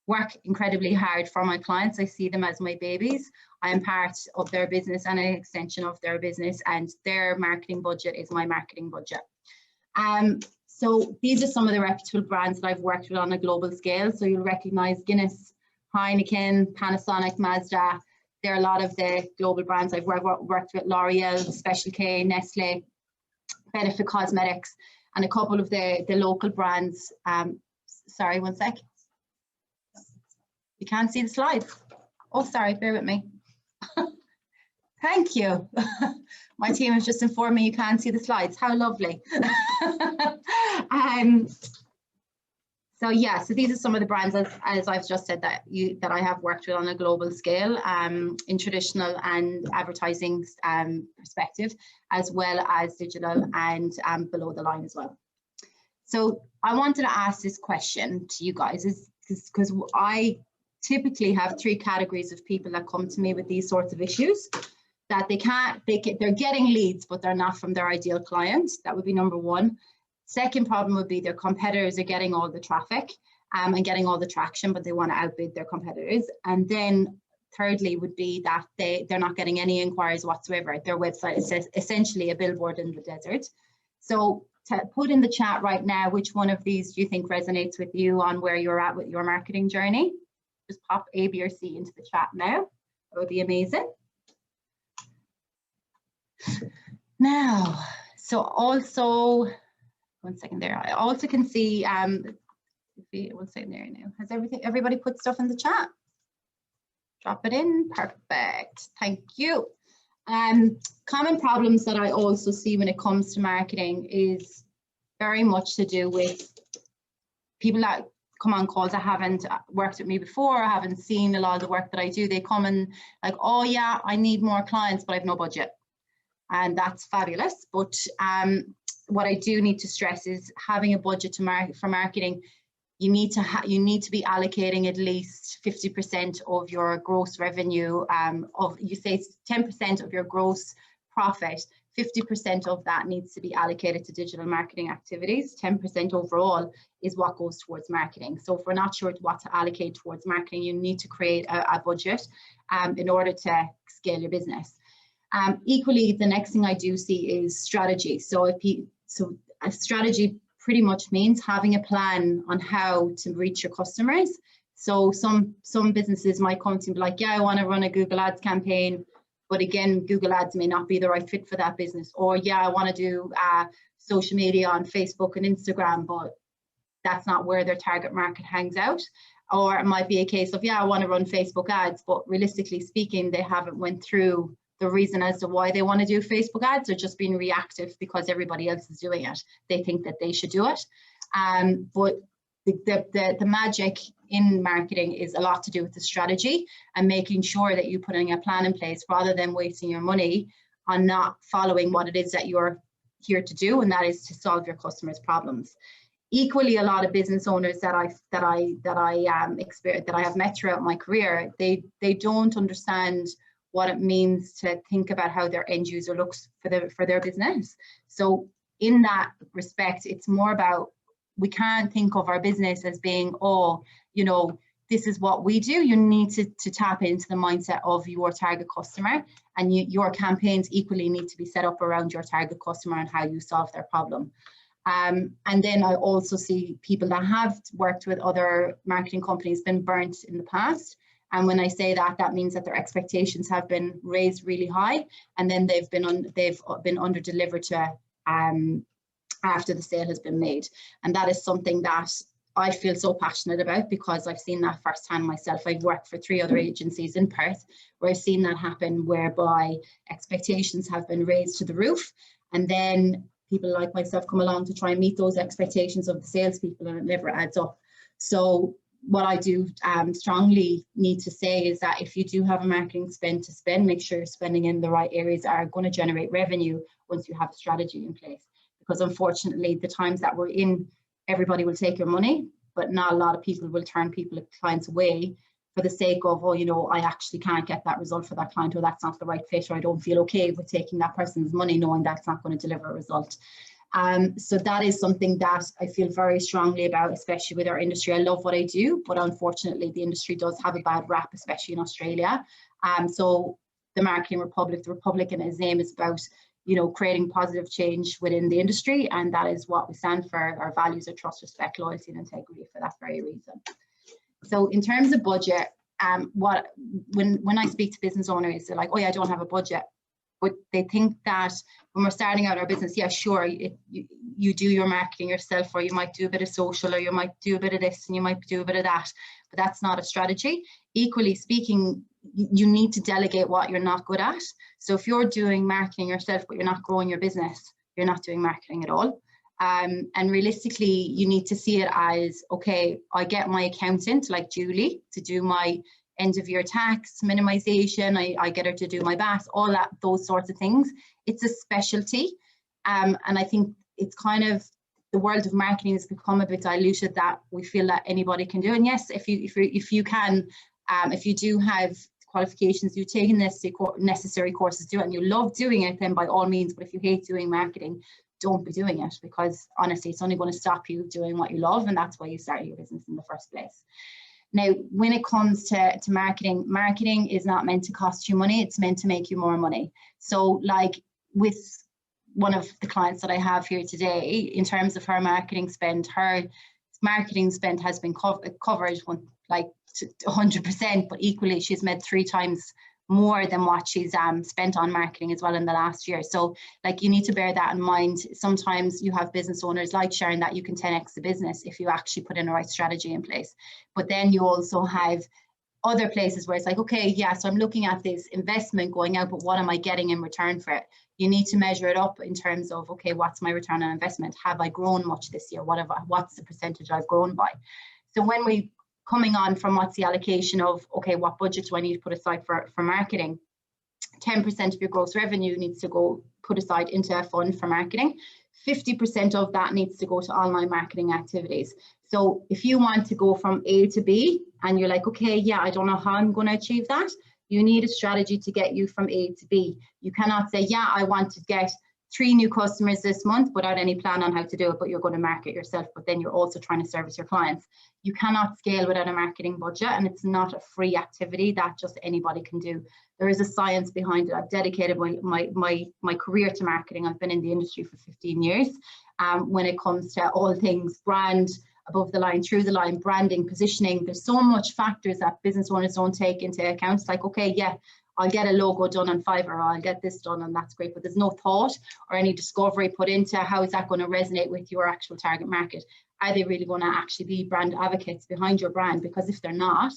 work incredibly hard for my clients. I see them as my babies. I am part of their business and an extension of their business, and their marketing budget is my marketing budget. So these are some of the reputable brands that I've worked with on a global scale. So you'll recognize Guinness, Heineken, Panasonic, Mazda. There are a lot of the global brands I've worked with: L'Oreal, Special K, Nestle, Benefit Cosmetics, and a couple of the local brands. Sorry, one sec. You can't see the slides. Oh, sorry, bear with me. Thank you. My team has just informed me you can't see the slides. How lovely. So yeah, so these are some of the brands, as I've just said, that I have worked with on a global scale, in traditional and advertising perspective, as well as digital and below the line as well. So I wanted to ask this question to you guys, is because I typically have 3 categories of people that come to me with these sorts of issues, that they're getting leads, but they're not from their ideal client. That would be number 1. Second problem would be their competitors are getting all the traffic and getting all the traction, but they want to outbid their competitors. And then thirdly would be that they're not getting any inquiries whatsoever. Their website is essentially a billboard in the desert. So to put in the chat right now, which one of these do you think resonates with you on where you're at with your marketing journey? Just pop A, B, or C into the chat now. That would be amazing. Now, so also, one second there. I also can see, one second there now. Has everybody put stuff in the chat? Drop it in. Perfect. Thank you. Common problems that I also see when it comes to marketing is very much to do with people that come on calls that haven't worked with me before, or haven't seen a lot of the work that I do. They come and like, oh yeah, I need more clients, but I have no budget. And that's fabulous. But what I do need to stress is having a budget for marketing. You need to be allocating at least 50% of your gross revenue. You say 10% of your gross profit. 50% of that needs to be allocated to digital marketing activities. 10% overall is what goes towards marketing. So if we're not sure what to allocate towards marketing, you need to create a budget in order to scale your business. Equally, the next thing I do see is strategy. So a strategy pretty much means having a plan on how to reach your customers. So some businesses might come to me like, yeah, I want to run a Google Ads campaign, but again, Google Ads may not be the right fit for that business. Or yeah, I want to do social media on Facebook and Instagram, but that's not where their target market hangs out. Or it might be a case of, yeah, I want to run Facebook ads, but realistically speaking, they haven't went through the reason as to why they want to do Facebook ads. They're just being reactive because everybody else is doing it. They think that they should do it. But the magic in marketing is a lot to do with the strategy and making sure that you're putting a plan in place rather than wasting your money on not following what it is that you're here to do, and that is to solve your customers' problems. Equally, a lot of business owners that I have met throughout my career, they don't understand what it means to think about how their end user looks for their business. So in that respect, it's more about, we can't think of our business as being, oh, you know, this is what we do. You need to tap into the mindset of your target customer, and your campaigns equally need to be set up around your target customer and how you solve their problem. And then I also see people that have worked with other marketing companies been burnt in the past. And when I say that, that means that their expectations have been raised really high, and then they've been under delivered to after the sale has been made. And that is something that I feel so passionate about, because I've seen that firsthand myself. I've worked for 3 other agencies in Perth where I've seen that happen, whereby expectations have been raised to the roof, and then people like myself come along to try and meet those expectations of the salespeople, and it never adds up. So what I do strongly need to say is that if you do have a marketing spend to spend, make sure you're spending in the right areas that are going to generate revenue once you have a strategy in place. Because unfortunately, the times that we're in, everybody will take your money, but not a lot of people will turn clients away for the sake of, oh, you know, I actually can't get that result for that client, or that's not the right fit, or I don't feel okay with taking that person's money knowing that's not going to deliver a result. So that is something that I feel very strongly about, especially with our industry. I love what I do, but unfortunately the industry does have a bad rap, especially in Australia. So the Marketing Republic, the Republic in its name, is about, you know, creating positive change within the industry, and that is what we stand for. Our values are trust, respect, loyalty, and integrity for that very reason. So in terms of budget, when I speak to business owners, they're like, oh yeah, I don't have a budget. But they think that when we're starting out our business, yeah, sure, you do your marketing yourself, or you might do a bit of social, or you might do a bit of this and you might do a bit of that, but that's not a strategy. Equally speaking, you need to delegate what you're not good at. So if you're doing marketing yourself, but you're not growing your business, you're not doing marketing at all. And realistically, you need to see it as, okay, I get my accountant like Julie to do my end of year tax minimization, I get her to do my VAT, all that, those sorts of things. It's a specialty. And I think it's kind of, the world of marketing has become a bit diluted, that we feel that anybody can do. And yes, if you do have qualifications, you've taken necessary courses, do it, and you love doing it, then by all means. But if you hate doing marketing, don't be doing it, because honestly, it's only going to stop you doing what you love, and that's why you started your business in the first place. Now, when it comes to marketing, marketing is not meant to cost you money, it's meant to make you more money. So like with one of the clients that I have here today, in terms of her marketing spend, has been covered like 100%, but equally she's made 3 times more than what she's spent on marketing as well in the last year. So like, you need to bear that in mind. Sometimes you have business owners like Sharon that you can 10x the business if you actually put in the right strategy in place. But then you also have other places where it's like, okay, yeah, so I'm looking at this investment going out, but what am I getting in return for it? You need to measure it up in terms of, okay, what's my return on investment? Have I grown much this year? What's the percentage I've grown by? So when we coming on from what's the allocation of, okay, what budget do I need to put aside for marketing? 10% of your gross revenue needs to go put aside into a fund for marketing. 50% of that needs to go to online marketing activities. So if you want to go from A to B and you're like, okay, yeah, I don't know how I'm going to achieve that, you need a strategy to get you from A to B. You cannot say, yeah, I want to get 3 new customers this month without any plan on how to do it, but you're going to market yourself, but then you're also trying to service your clients. You cannot scale without a marketing budget, and it's not a free activity that just anybody can do. There is a science behind it. I've dedicated my career to marketing. I've been in the industry for 15 years. When it comes to all things brand, above the line, through the line, branding, positioning, there's so much factors that business owners don't take into account. It's like, okay, yeah, I'll get a logo done on Fiverr, or I'll get this done, and that's great, but there's no thought or any discovery put into how is that going to resonate with your actual target market. Are they really going to actually be brand advocates behind your brand? Because if they're not,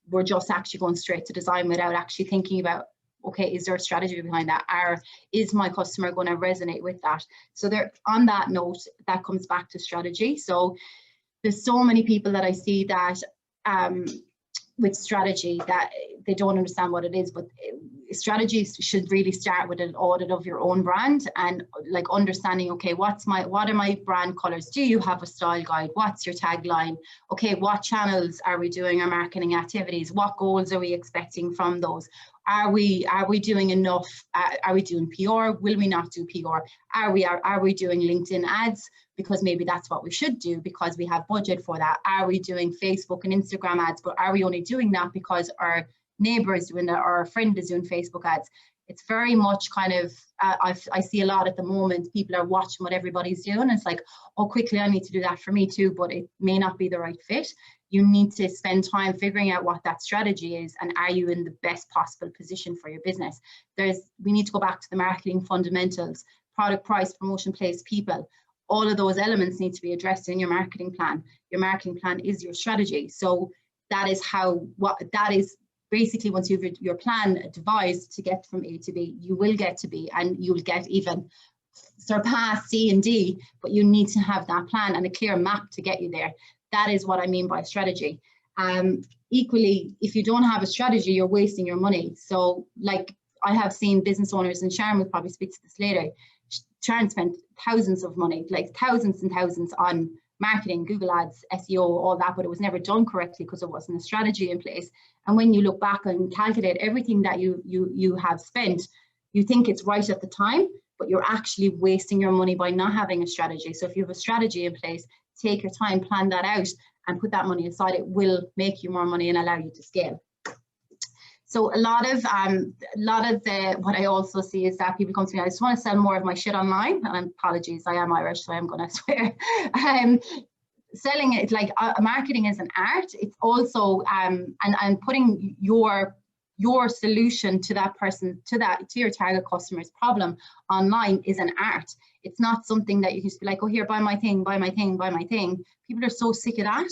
we're just actually going straight to design without actually thinking about, okay, is there a strategy behind that? Or is my customer going to resonate with that? So there, on that note, that comes back to strategy. So there's so many people that I see that with strategy that they don't understand what it is, but strategies should really start with an audit of your own brand and like understanding, okay, what are my brand colors? Do you have a style guide? What's your tagline? Okay, what channels are we doing our marketing activities? What goals are we expecting from those? Are we doing enough? Are we doing PR? Will we not do PR? Are we doing LinkedIn ads? Because maybe that's what we should do because we have budget for that. Are we doing Facebook and Instagram ads? But are we only doing that because our neighbor is doing that or our friend is doing Facebook ads? It's very much kind of, I see a lot at the moment, people are watching what everybody's doing. It's like, oh, quickly, I need to do that for me too, but it may not be the right fit. You need to spend time figuring out what that strategy is and are you in the best possible position for your business. We need to go back to the marketing fundamentals, product, price, promotion, place, people. All of those elements need to be addressed in your marketing plan. Your marketing plan is your strategy. So that is basically once you've your plan devised to get from A to B, you will get to B and you'll get even surpass C and D, but you need to have that plan and a clear map to get you there. That is what I mean by strategy. Equally, if you don't have a strategy, you're wasting your money. So like I have seen business owners, and Sharon will probably speak to this later, Sharon spent thousands of money, like thousands and thousands on marketing, Google ads, SEO, all that, but it was never done correctly because there wasn't a strategy in place. And when you look back and calculate everything that you have spent, you think it's right at the time, but you're actually wasting your money by not having a strategy. So if you have a strategy in place, take your time, plan that out and put that money aside. It will make you more money and allow you to scale. So a lot of what I also see is that people come to me, I just want to sell more of my shit online. And apologies, I am Irish, so I'm going to swear. Selling it, like marketing is an art. It's also and putting your solution to that person, to your target customer's problem online is an art. It's not something that you can just be like, oh, here, buy my thing, buy my thing, buy my thing. People are so sick of that.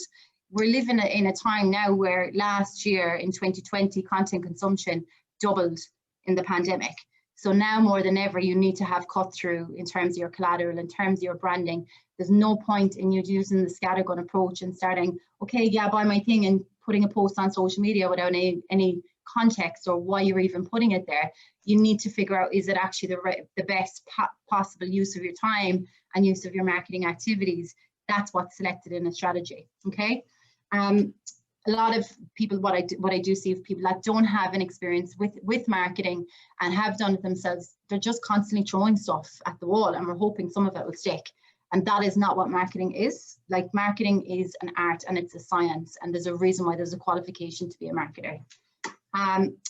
We're living in a time now where last year in 2020, content consumption doubled in the pandemic. So now more than ever, you need to have cut through in terms of your collateral, in terms of your branding. There's no point in you using the scattergun approach and starting, okay, yeah, buy my thing and putting a post on social media without any context or why you're even putting it there. You need to figure out, is it actually the best possible use of your time and use of your marketing activities? That's what's selected in a strategy, okay? A lot of people, what I do see of people that don't have an experience with marketing and have done it themselves, they're just constantly throwing stuff at the wall and we're hoping some of it will stick. And that is not what marketing is. Like, marketing is an art and it's a science, and there's a reason why there's a qualification to be a marketer.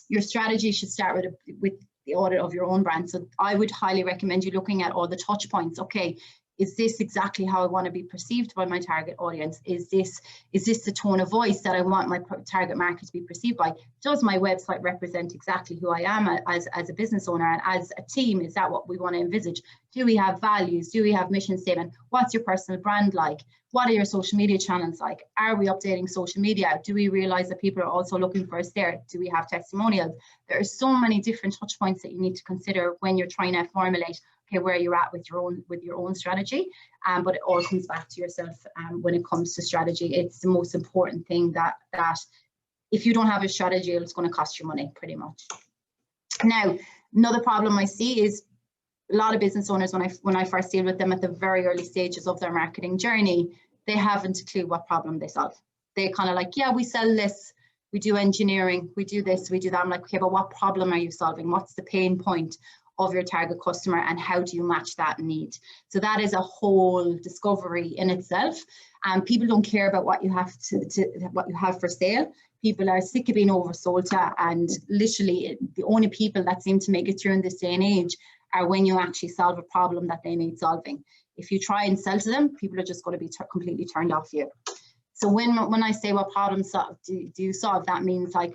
Your strategy should start with the audit of your own brand. So I would highly recommend you looking at all the touch points. Okay, is this exactly how I want to be perceived by my target audience? Is this the tone of voice that I want my target market to be perceived by? Does my website represent exactly who I am as a business owner and as a team? Is that what we want to envisage? Do we have values? Do we have mission statement? What's your personal brand like? What are your social media channels like? Are we updating social media? Do we realize that people are also looking for us there? Do we have testimonials? There are so many different touch points that you need to consider when you're trying to formulate, okay, where you're at with your own strategy. But it all comes back to yourself when it comes to strategy. It's the most important thing that if you don't have a strategy, it's going to cost you money pretty much. Now, another problem I see is a lot of business owners, when I first deal with them at the very early stages of their marketing journey, they haven't a clue what problem they solve. They're kind of like, yeah, we sell this, we do engineering, we do this, we do that. I'm like, okay, but what problem are you solving? What's the pain point of your target customer and how do you match that need? So that is a whole discovery in itself. And people don't care about what you have what you have for sale. People are sick of being oversold to, and literally the only people that seem to make it through in this day and age are when you actually solve a problem that they need solving. If you try and sell to them, people are just going to be completely turned off you. So when I say what problem do you solve, that means like,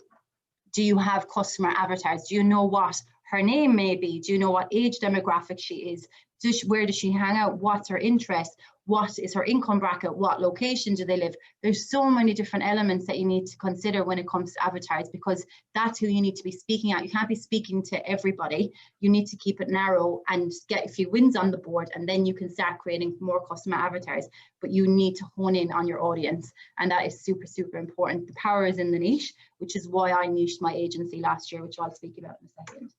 do you have customer avatars? Do you know what her name may be? Do you know what age demographic she is? Where does she hang out? What's her interest? What is her income bracket? What location do they live? There's so many different elements that you need to consider when it comes to avatars, because that's who you need to be speaking at. You can't be speaking to everybody. You need to keep it narrow and get a few wins on the board, and then you can start creating more customer avatars. But you need to hone in on your audience, and that is super, super important. The power is in the niche, which is why I niched my agency last year, which I'll speak about in a second.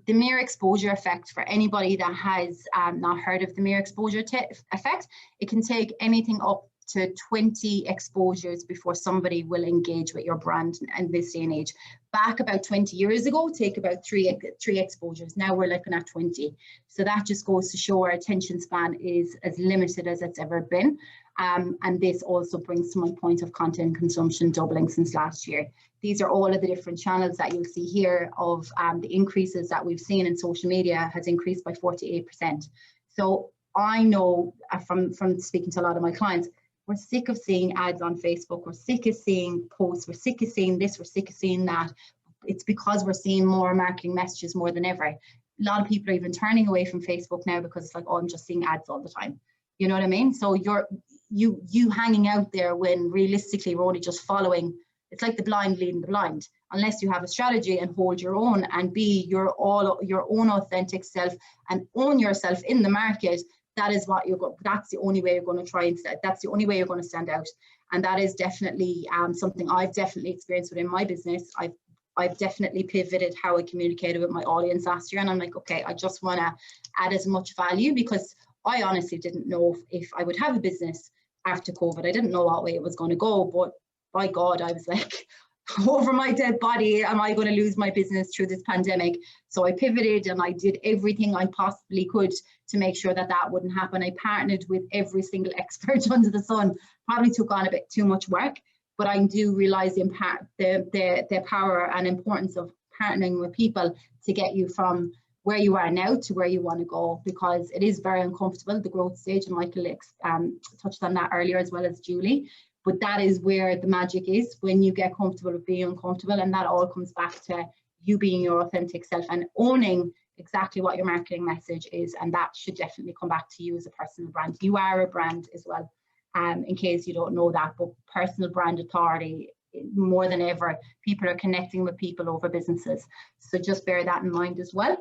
The mere exposure effect, for anybody that has not heard of the mere exposure effect, it can take anything up to 20 exposures before somebody will engage with your brand in this day and age. Back about 20 years ago, take about three exposures. Now we're looking at 20. So that just goes to show our attention span is as limited as it's ever been. And this also brings to my point of content consumption doubling since last year. These are all of the different channels that you'll see here of the increases that we've seen in social media has increased by 48%. So I know from speaking to a lot of my clients, we're sick of seeing ads on Facebook, we're sick of seeing posts, we're sick of seeing this, we're sick of seeing that. It's because we're seeing more marketing messages more than ever. A lot of people are even turning away from Facebook now because it's like, oh, I'm just seeing ads all the time. You know what I mean? So you hanging out there when realistically we're only just following. It's like the blind leading the blind. Unless you have a strategy and hold your own and be your own authentic self and own yourself in the market, that is what that's the only way you're going to try and that's the only way you're going to stand out. And that is definitely something I've definitely experienced within my business. I've definitely pivoted how I communicated with my audience last year, and I'm like, okay, I just want to add as much value, because I honestly didn't know if I would have a business after COVID. I didn't know what way it was going to go, but by God, I was like, over my dead body, am I going to lose my business through this pandemic? So I pivoted and I did everything I possibly could to make sure that that wouldn't happen. I partnered with every single expert under the sun. Probably took on a bit too much work, but I do realize the power and importance of partnering with people to get you from where you are now to where you want to go, because it is very uncomfortable, the growth stage, and Michael touched on that earlier as well as Julie. But that is where the magic is, when you get comfortable with being uncomfortable, and that all comes back to you being your authentic self and owning exactly what your marketing message is. And that should definitely come back to you as a personal brand. You are a brand as well, in case you don't know that. But personal brand authority, more than ever, people are connecting with people over businesses. So just bear that in mind as well.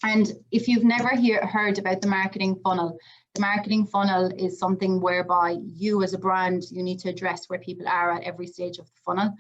And if you've never heard about the marketing funnel is something whereby you as a brand, you need to address where people are at every stage of the funnel.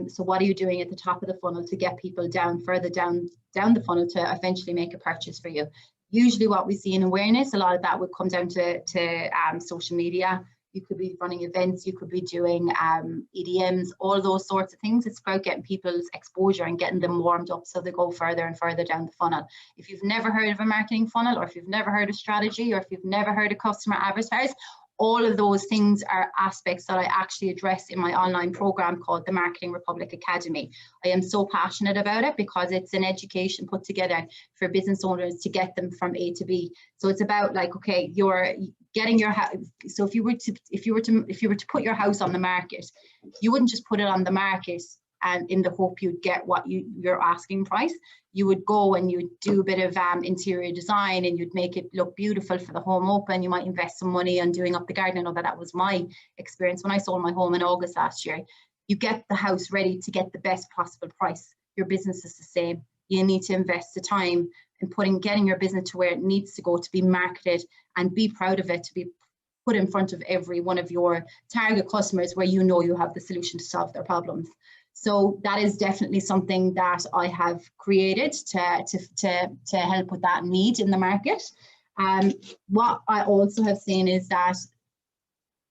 So what are you doing at the top of the funnel to get people further down the funnel to eventually make a purchase for you? Usually what we see in awareness, a lot of that would come down to social media. You could be running events, you could be doing EDMs, all those sorts of things. It's about getting people's exposure and getting them warmed up so they go further and further down the funnel. If you've never heard of a marketing funnel, or if you've never heard of strategy, or if you've never heard of customer avatars, all of those things are aspects that I actually address in my online program called the Marketing Republic Academy. I am so passionate about it because it's an education put together for business owners to get them from A to B. So it's about like, okay, you're getting your house. So if you were to put your house on the market, you wouldn't just put it on the market and in the hope you'd get what your asking price. You would go and you'd do a bit of interior design and you'd make it look beautiful for the home open. You might invest some money on doing up the garden. I know that was my experience when I sold my home in August last year. You get the house ready to get the best possible price. Your business is the same. You need to invest the time in getting your business to where it needs to go to be marketed and be proud of it, to be put in front of every one of your target customers where you know you have the solution to solve their problems. So that is definitely something that I have created to help with that need in the market. What I also have seen is that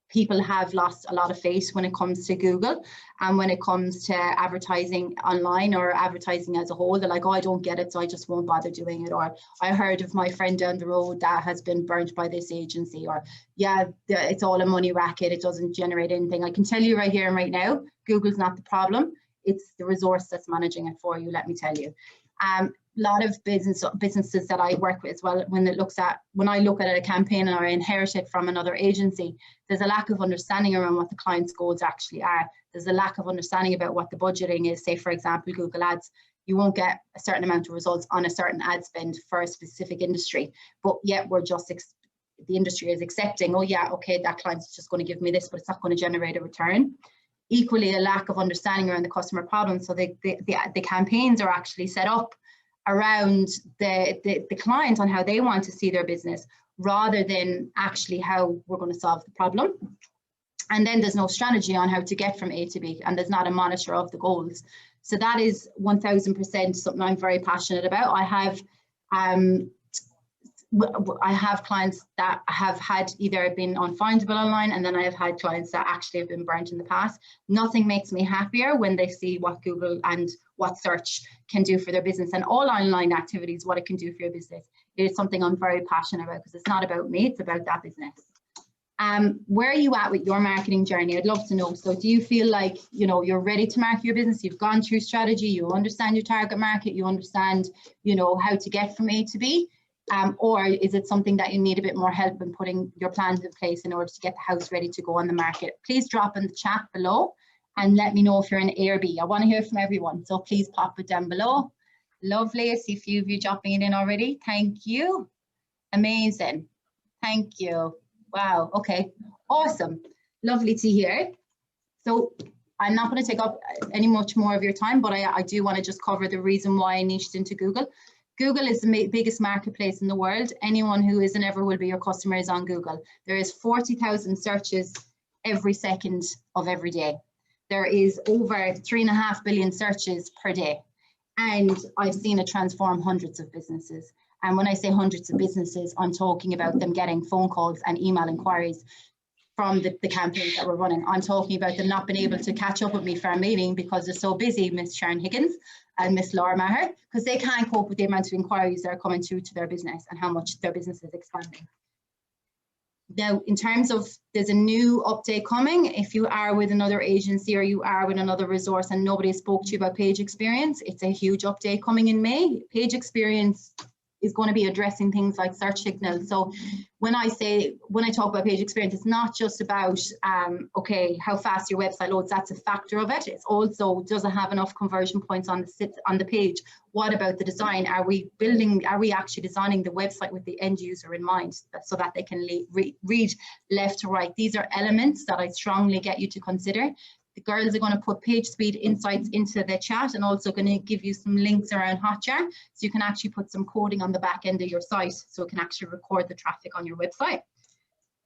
people have lost a lot of faith when it comes to Google and when it comes to advertising online or advertising as a whole. They're like, oh, I don't get it, so I just won't bother doing it. Or I heard of my friend down the road that has been burnt by this agency. Or yeah, it's all a money racket, it doesn't generate anything. I can tell you right here and right now, Google's not the problem. It's the resource that's managing it for you, let me tell you. A lot of businesses that I work with as well, when I look at a campaign or I inherit it from another agency, there's a lack of understanding around what the client's goals actually are. There's a lack of understanding about what the budgeting is. Say, for example, Google Ads, you won't get a certain amount of results on a certain ad spend for a specific industry, but yet the industry is accepting, oh yeah, okay, that client's just going to give me this, but it's not going to generate a return. Equally, a lack of understanding around the customer problem. So the campaigns are actually set up around the client on how they want to see their business, rather than actually how we're going to solve the problem. And then there's no strategy on how to get from A to B, and there's not a monitor of the goals. So that is 1000% something I'm very passionate about. I have I have clients that have had either been unfindable online, and then I have had clients that actually have been burnt in the past. Nothing makes me happier when they see what Google and what search can do for their business, and all online activities, what it can do for your business. It is something I'm very passionate about, because it's not about me, it's about that business. Where are you at with your marketing journey? I'd love to know. So do you feel like, you know, you're ready to market your business? You've gone through strategy, you understand your target market, you understand, you know, how to get from A to B? Or is it something that you need a bit more help in putting your plans in place in order to get the house ready to go on the market? Please drop in the chat below and let me know if you're in A or B. I want to hear from everyone, so please pop it down below. Lovely, I see a few of you dropping it in already. Thank you. Amazing. Thank you. Wow, okay, awesome. Lovely to hear. So I'm not going to take up any much more of your time, but I do want to just cover the reason why I niched into Google. Google is the biggest marketplace in the world. Anyone who is and ever will be your customer is on Google. There is 40,000 searches every second of every day. There is over 3.5 billion searches per day. And I've seen it transform hundreds of businesses. And when I say hundreds of businesses, I'm talking about them getting phone calls and email inquiries from the campaigns that we're running. I'm talking about them not being able to catch up with me for a meeting because they're so busy, Miss Sharon Higgins and Miss Laura Maher, because they can't cope with the amount of inquiries that are coming through to their business and how much their business is expanding. Now, in terms of, there's a new update coming. If you are with another agency or you are with another resource and nobody spoke to you about Page Experience, it's a huge update coming in May. Page Experience is going to be addressing things like search signals. So when I talk about Page Experience, it's not just about, okay, how fast your website loads, that's a factor of it. It's also, does it have enough conversion points on the page? What about the design? Are we actually designing the website with the end user in mind so that they can read left to right? These are elements that I strongly get you to consider. The girls are going to put page speed insights into the chat and also going to give you some links around Hotjar, so you can actually put some coding on the back end of your site so it can actually record the traffic on your website.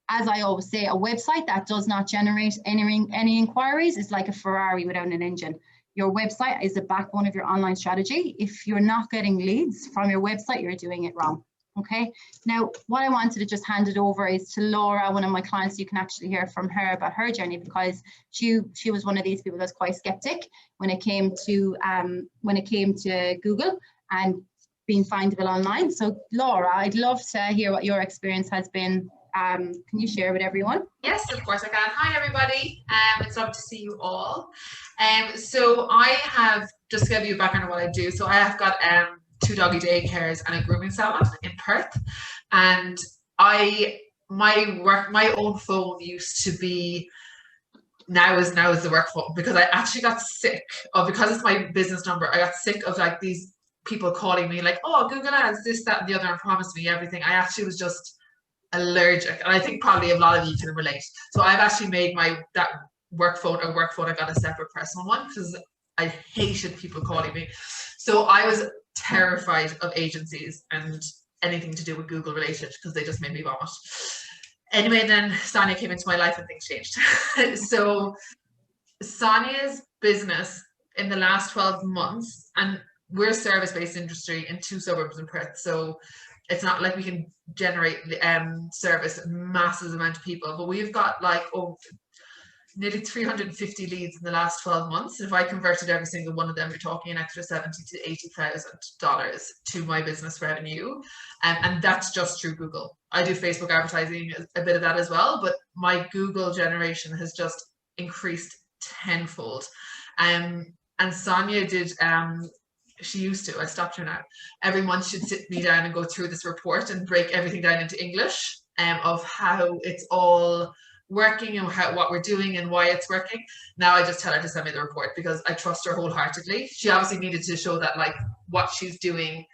As I always say, a website that does not generate any inquiries is like a Ferrari without an engine. Your website is the backbone of your online strategy. If you're not getting leads from your website, you're doing it wrong. Okay, now what I wanted to just hand it over is to Laura, one of my clients. You can actually hear from her about her journey, because she was one of these people that's quite skeptic when it came to Google and being findable online. So Laura, I'd love to hear what your experience has been. Can you share with everyone? Yes, of course I can. Hi everybody, it's lovely to see you all. So I have, just to give you a background on what I do, so I have got 2 doggy daycares and a grooming salon in Perth, and my own phone used to be, now is the work phone, because I actually got sick of, because it's my business number, I got sick of like these people calling me like, oh, Google Ads, this, that, and the other, and promised me everything. I actually was just allergic, and I think probably a lot of you can relate. So I've actually made that work phone a work phone. I got a separate personal one because I hated people calling me. So I was terrified of agencies and anything to do with Google related, because they just made me vomit. Anyway, then Sonia came into my life and things changed. So Sonia's business in the last 12 months, and we're a service-based industry in 2 suburbs in Perth, so it's not like we can generate service massive amount of people, but we've got like nearly 350 leads in the last 12 months. If I converted every single one of them, you're talking an extra $70,000 to $80,000 to my business revenue. And that's just through Google. I do Facebook advertising, a bit of that as well, but my Google generation has just increased tenfold. And Sonia did, she used to, I stopped her now, every month she'd sit me down and go through this report and break everything down into English of how it's all working and what we're doing and why it's working. Now I just tell her to send me the report because I trust her wholeheartedly. She obviously needed to show that like what she's doing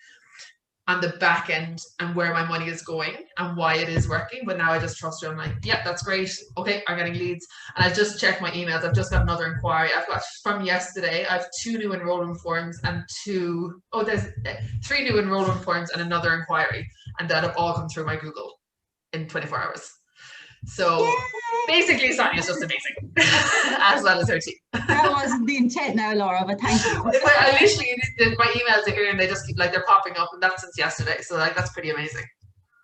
on the back end and where my money is going and why it is working. But now I just trust her. I'm like, yeah, that's great. Okay, I'm getting leads. And I just checked my emails. I've just got another inquiry. I've got from yesterday, I have 2 new enrollment forms and there's 3 new enrollment forms and another inquiry. And that have all come through my Google in 24 hours. So yay! Basically Sonia's just amazing as well as her team. That wasn't the intent now, Laura, but thank you. I literally, my emails are here and they just keep like, they're popping up, and that's since yesterday. So like, that's pretty amazing.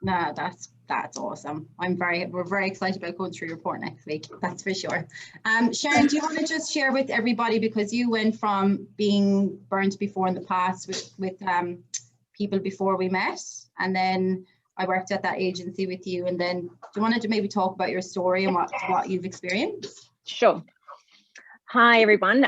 No, that's awesome. We're very excited about going through your report next week. That's for sure. Sharon, do you want to just share with everybody, because you went from being burnt before in the past with people before we met, and then I worked at that agency with you, and then do you want to maybe talk about your story and what you've experienced? Sure. Hi, everyone.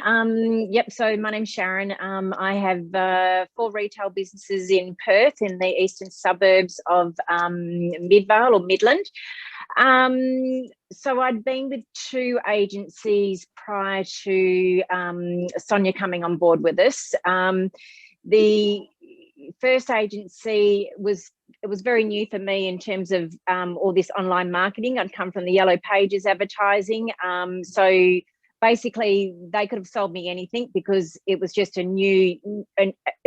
Yep, so my name's Sharon. I have 4 retail businesses in Perth in the eastern suburbs of Midvale or Midland. So I'd been with 2 agencies prior to Sonia coming on board with us. The first agency was very new for me in terms of all this online marketing. I'd come from the Yellow Pages advertising. So basically they could have sold me anything because it was just it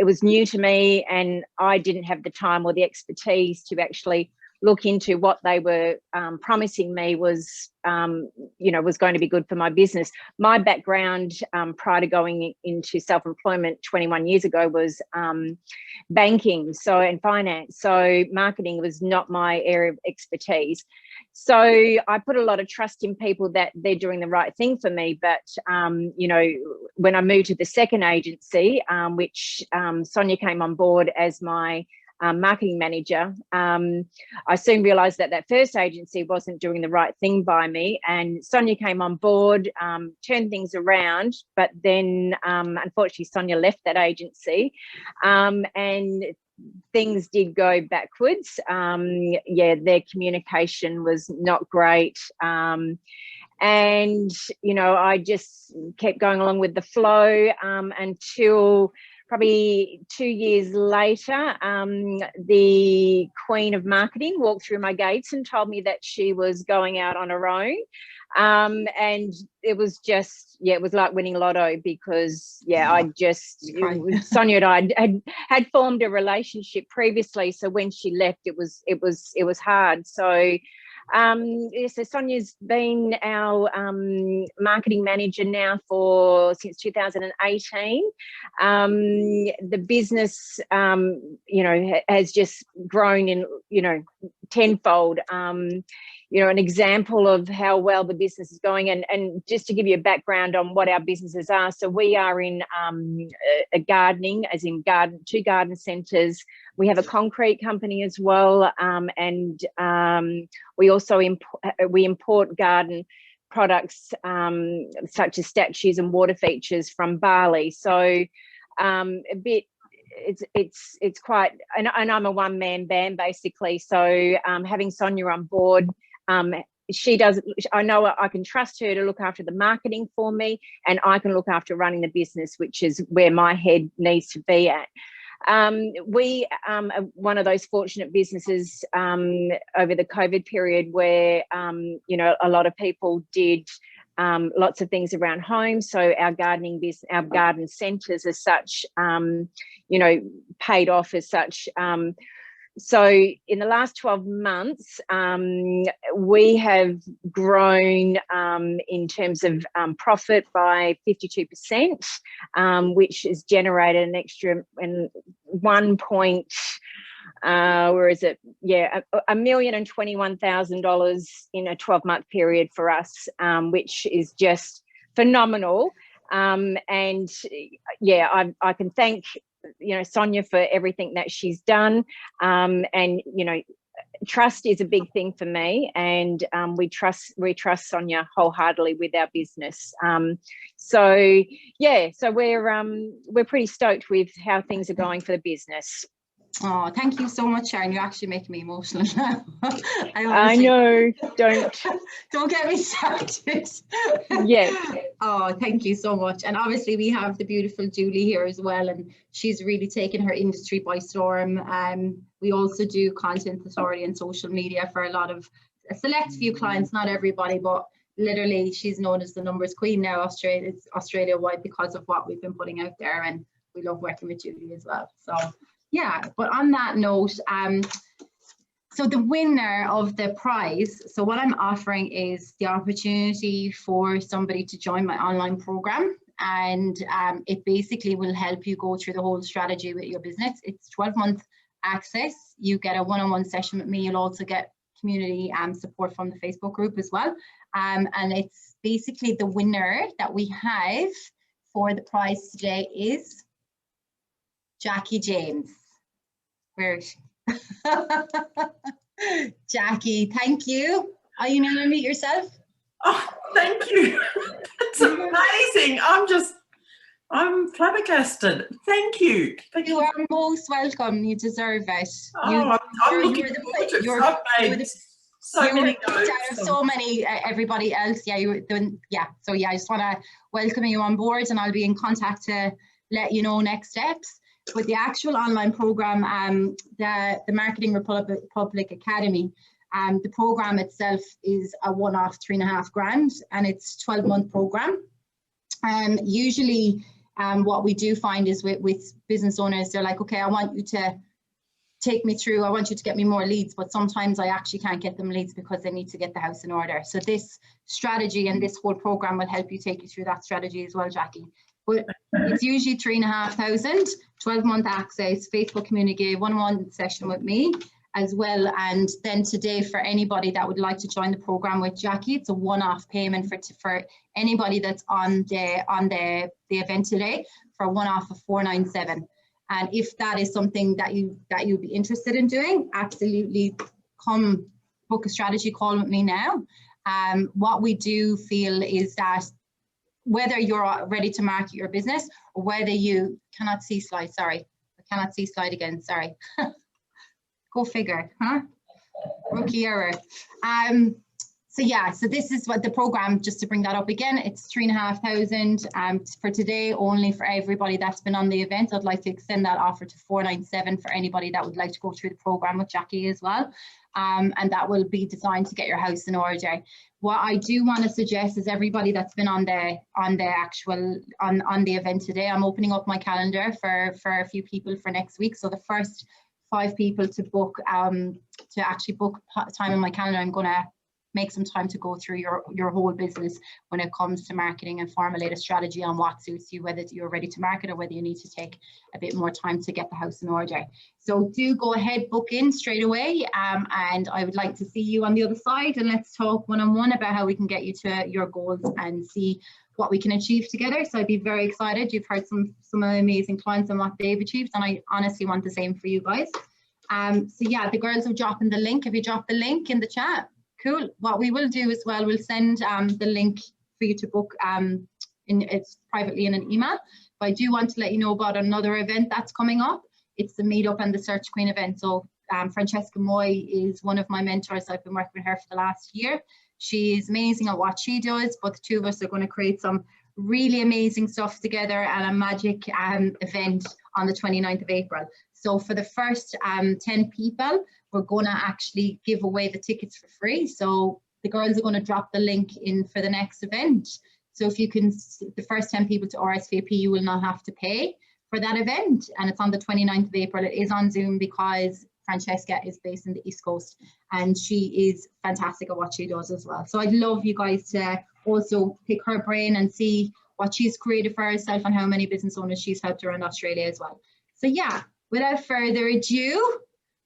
was new to me, and I didn't have the time or the expertise to actually look into what they were promising me was, was going to be good for my business. My background prior to going into self-employment 21 years ago was banking and finance. So marketing was not my area of expertise. So I put a lot of trust in people that they're doing the right thing for me. But, when I moved to the second agency, which Sonia came on board as my marketing manager, I soon realized that first agency wasn't doing the right thing by me, and Sonia came on board, turned things around, but then unfortunately Sonia left that agency, and things did go backwards. Their communication was not great, and I just kept going along with the flow until probably 2 years later, the Queen of Marketing walked through my gates and told me that she was going out on her own. And it was just, it was like winning lotto, because Sonia and I had formed a relationship previously. So when she left, it was hard. So so Sonia's been our marketing manager now since 2018. The business, has just grown in, tenfold. An example of how well the business is going, and just to give you a background on what our businesses are. So we are in a gardening, as in 2 garden centres. We have a concrete company as well, and we also import garden products such as statues and water features from Bali. So it's quite, and I'm a one-man band basically. So having Sonia on board, I know I can trust her to look after the marketing for me, and I can look after running the business, which is where my head needs to be at. We are one of those fortunate businesses over the COVID period where, a lot of people did lots of things around home. So our gardening business, our garden centres as such, paid off as such. So in the last 12 months, we have grown in terms of profit by 52%, which has generated an extra $1,021,000 in a 12-month period for us, which is just phenomenal. I can thank Sonia for everything that she's done, and trust is a big thing for me, and we trust Sonia wholeheartedly with our business. So we're pretty stoked with how things are going for the business. Oh, thank you so much, Sharon. You're actually making me emotional now. I know. Don't get me started. Yeah. Oh, thank you so much. And obviously we have the beautiful Julie here as well, and she's really taken her industry by storm. We also do content authority and social media for a select few clients, not everybody, but literally she's known as the numbers queen now, Australia-wide, because of what we've been putting out there, and we love working with Julie as well. So yeah, but on that note, so the winner of the prize, so what I'm offering is the opportunity for somebody to join my online program, and it basically will help you go through the whole strategy with your business. It's 12-month access. You get a one-on-one session with me. You'll also get community support from the Facebook group as well. And it's basically the winner that we have for the prize today is Jackie James. Where is she? Jackie, thank you. Are you going to meet yourself? Oh, thank you. It's amazing. I'm flabbergasted. Thank you. You are most welcome. You deserve it. Oh, I'm looking forward to it. I've made so many notes. Out of so many, everybody else. Yeah, you were doing. Yeah. So yeah, I just want to welcome you on board, and I'll be in contact to let you know next steps. With the actual online program, the Marketing Republic Academy, the program itself is a one-off $3.5 grand, and it's 12-month program. Usually, what we do find is with business owners, they're like, okay, I want you to take me through, I want you to get me more leads, but sometimes I actually can't get them leads because they need to get the house in order. So this strategy and this whole program will help you take you through that strategy as well, Jackie. But it's usually 3,500, 12-month access, Facebook community, one-on-one session with me as well. And then today, for anybody that would like to join the program with Jackie, it's a one-off payment for anybody that's on the event today, for a one-off of $497. And if that is something that you'd be interested in doing, absolutely come book a strategy call with me now. What we do feel is that whether you're ready to market your business or whether you cannot see slide, sorry, I cannot see slide again, sorry. Go figure, huh? Rookie error. So yeah, so this is what the program, just to bring that up again, it's 3,500 for today, only for everybody that's been on the event. I'd like to extend that offer to 497 for anybody that would like to go through the program with Jackie as well. And that will be designed to get your house in order. What I do want to suggest is everybody that's been on the event today, I'm opening up my calendar for a few people for next week. So the first 5 people to book, to actually book time in my calendar, I'm going to make some time to go through your whole business when it comes to marketing and formulate a strategy on what suits you, whether you're ready to market or whether you need to take a bit more time to get the house in order. So do go ahead, book in straight away, and I would like to see you on the other side, and let's talk one-on-one about how we can get you to your goals and see what we can achieve together. So I'd be very excited. You've heard some amazing clients and what they've achieved, and I honestly want the same for you guys. So yeah, the girls have dropped in the link. Have you dropped the link in the chat? Cool. What we will do as well, we'll send the link for you to book it's privately in an email. But I do want to let you know about another event that's coming up. It's the Meetup and the Search Queen event. So Francesca Moy is one of my mentors. I've been working with her for the last year. She is amazing at what she does, but the two of us are going to create some really amazing stuff together and a magic event on the 29th of April. So for the first 10 people, we're going to actually give away the tickets for free. So the girls are going to drop the link in for the next event. So if you can, the first 10 people to RSVP, you will not have to pay for that event. And it's on the 29th of April. It is on Zoom because Francesca is based in the East Coast and she is fantastic at what she does as well. So I'd love you guys to also pick her brain and see what she's created for herself and how many business owners she's helped around Australia as well. So yeah, without further ado,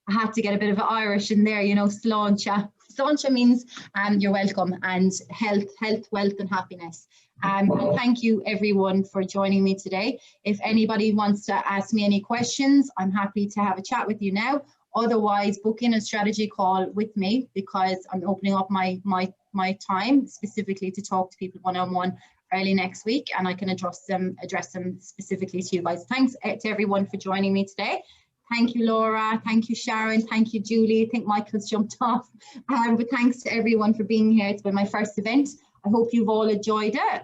I had to get a bit of Irish in there, you know, sláinte. Sláinte means you're welcome, and health, wealth and happiness. And thank you everyone for joining me today. If anybody wants to ask me any questions, I'm happy to have a chat with you now. Otherwise, book in a strategy call with me because I'm opening up my time specifically to talk to people one-on-one early next week, and I can address them specifically to you guys. Thanks to everyone for joining me today. Thank you, Laura. Thank you, Sharon. Thank you, Julie. I think Michael's jumped off. But thanks to everyone for being here. It's been my first event. I hope you've all enjoyed it.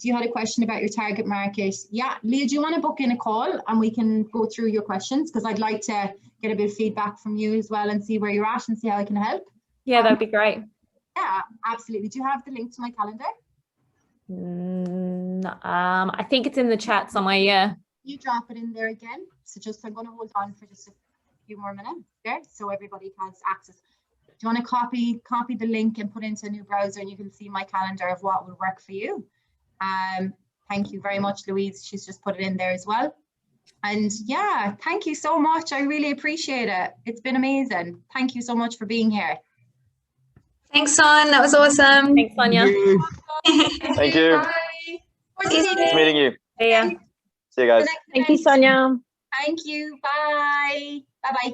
You had a question about your target market. Yeah, Leah, do you want to book in a call and we can go through your questions? Because I'd like to get a bit of feedback from you as well and see where you're at and see how I can help. Yeah, that'd be great. Yeah, absolutely. Do you have the link to my calendar? I think it's in the chat somewhere, yeah. You drop it in there again. So just, I'm going to hold on for just a few more minutes there so everybody has access. Do you want to copy the link and put it into a new browser and you can see my calendar of what will work for you? Thank you very much, Louise. She's just put it in there as well. And yeah, thank you so much. I really appreciate it. It's been amazing. Thank you so much for being here. Thanks, Son. That was awesome. Thanks, Sonia. Thank you. Bye. Nice meeting you. See ya. See you guys. Thank you, Sonia. Thank you. Bye. Bye-bye.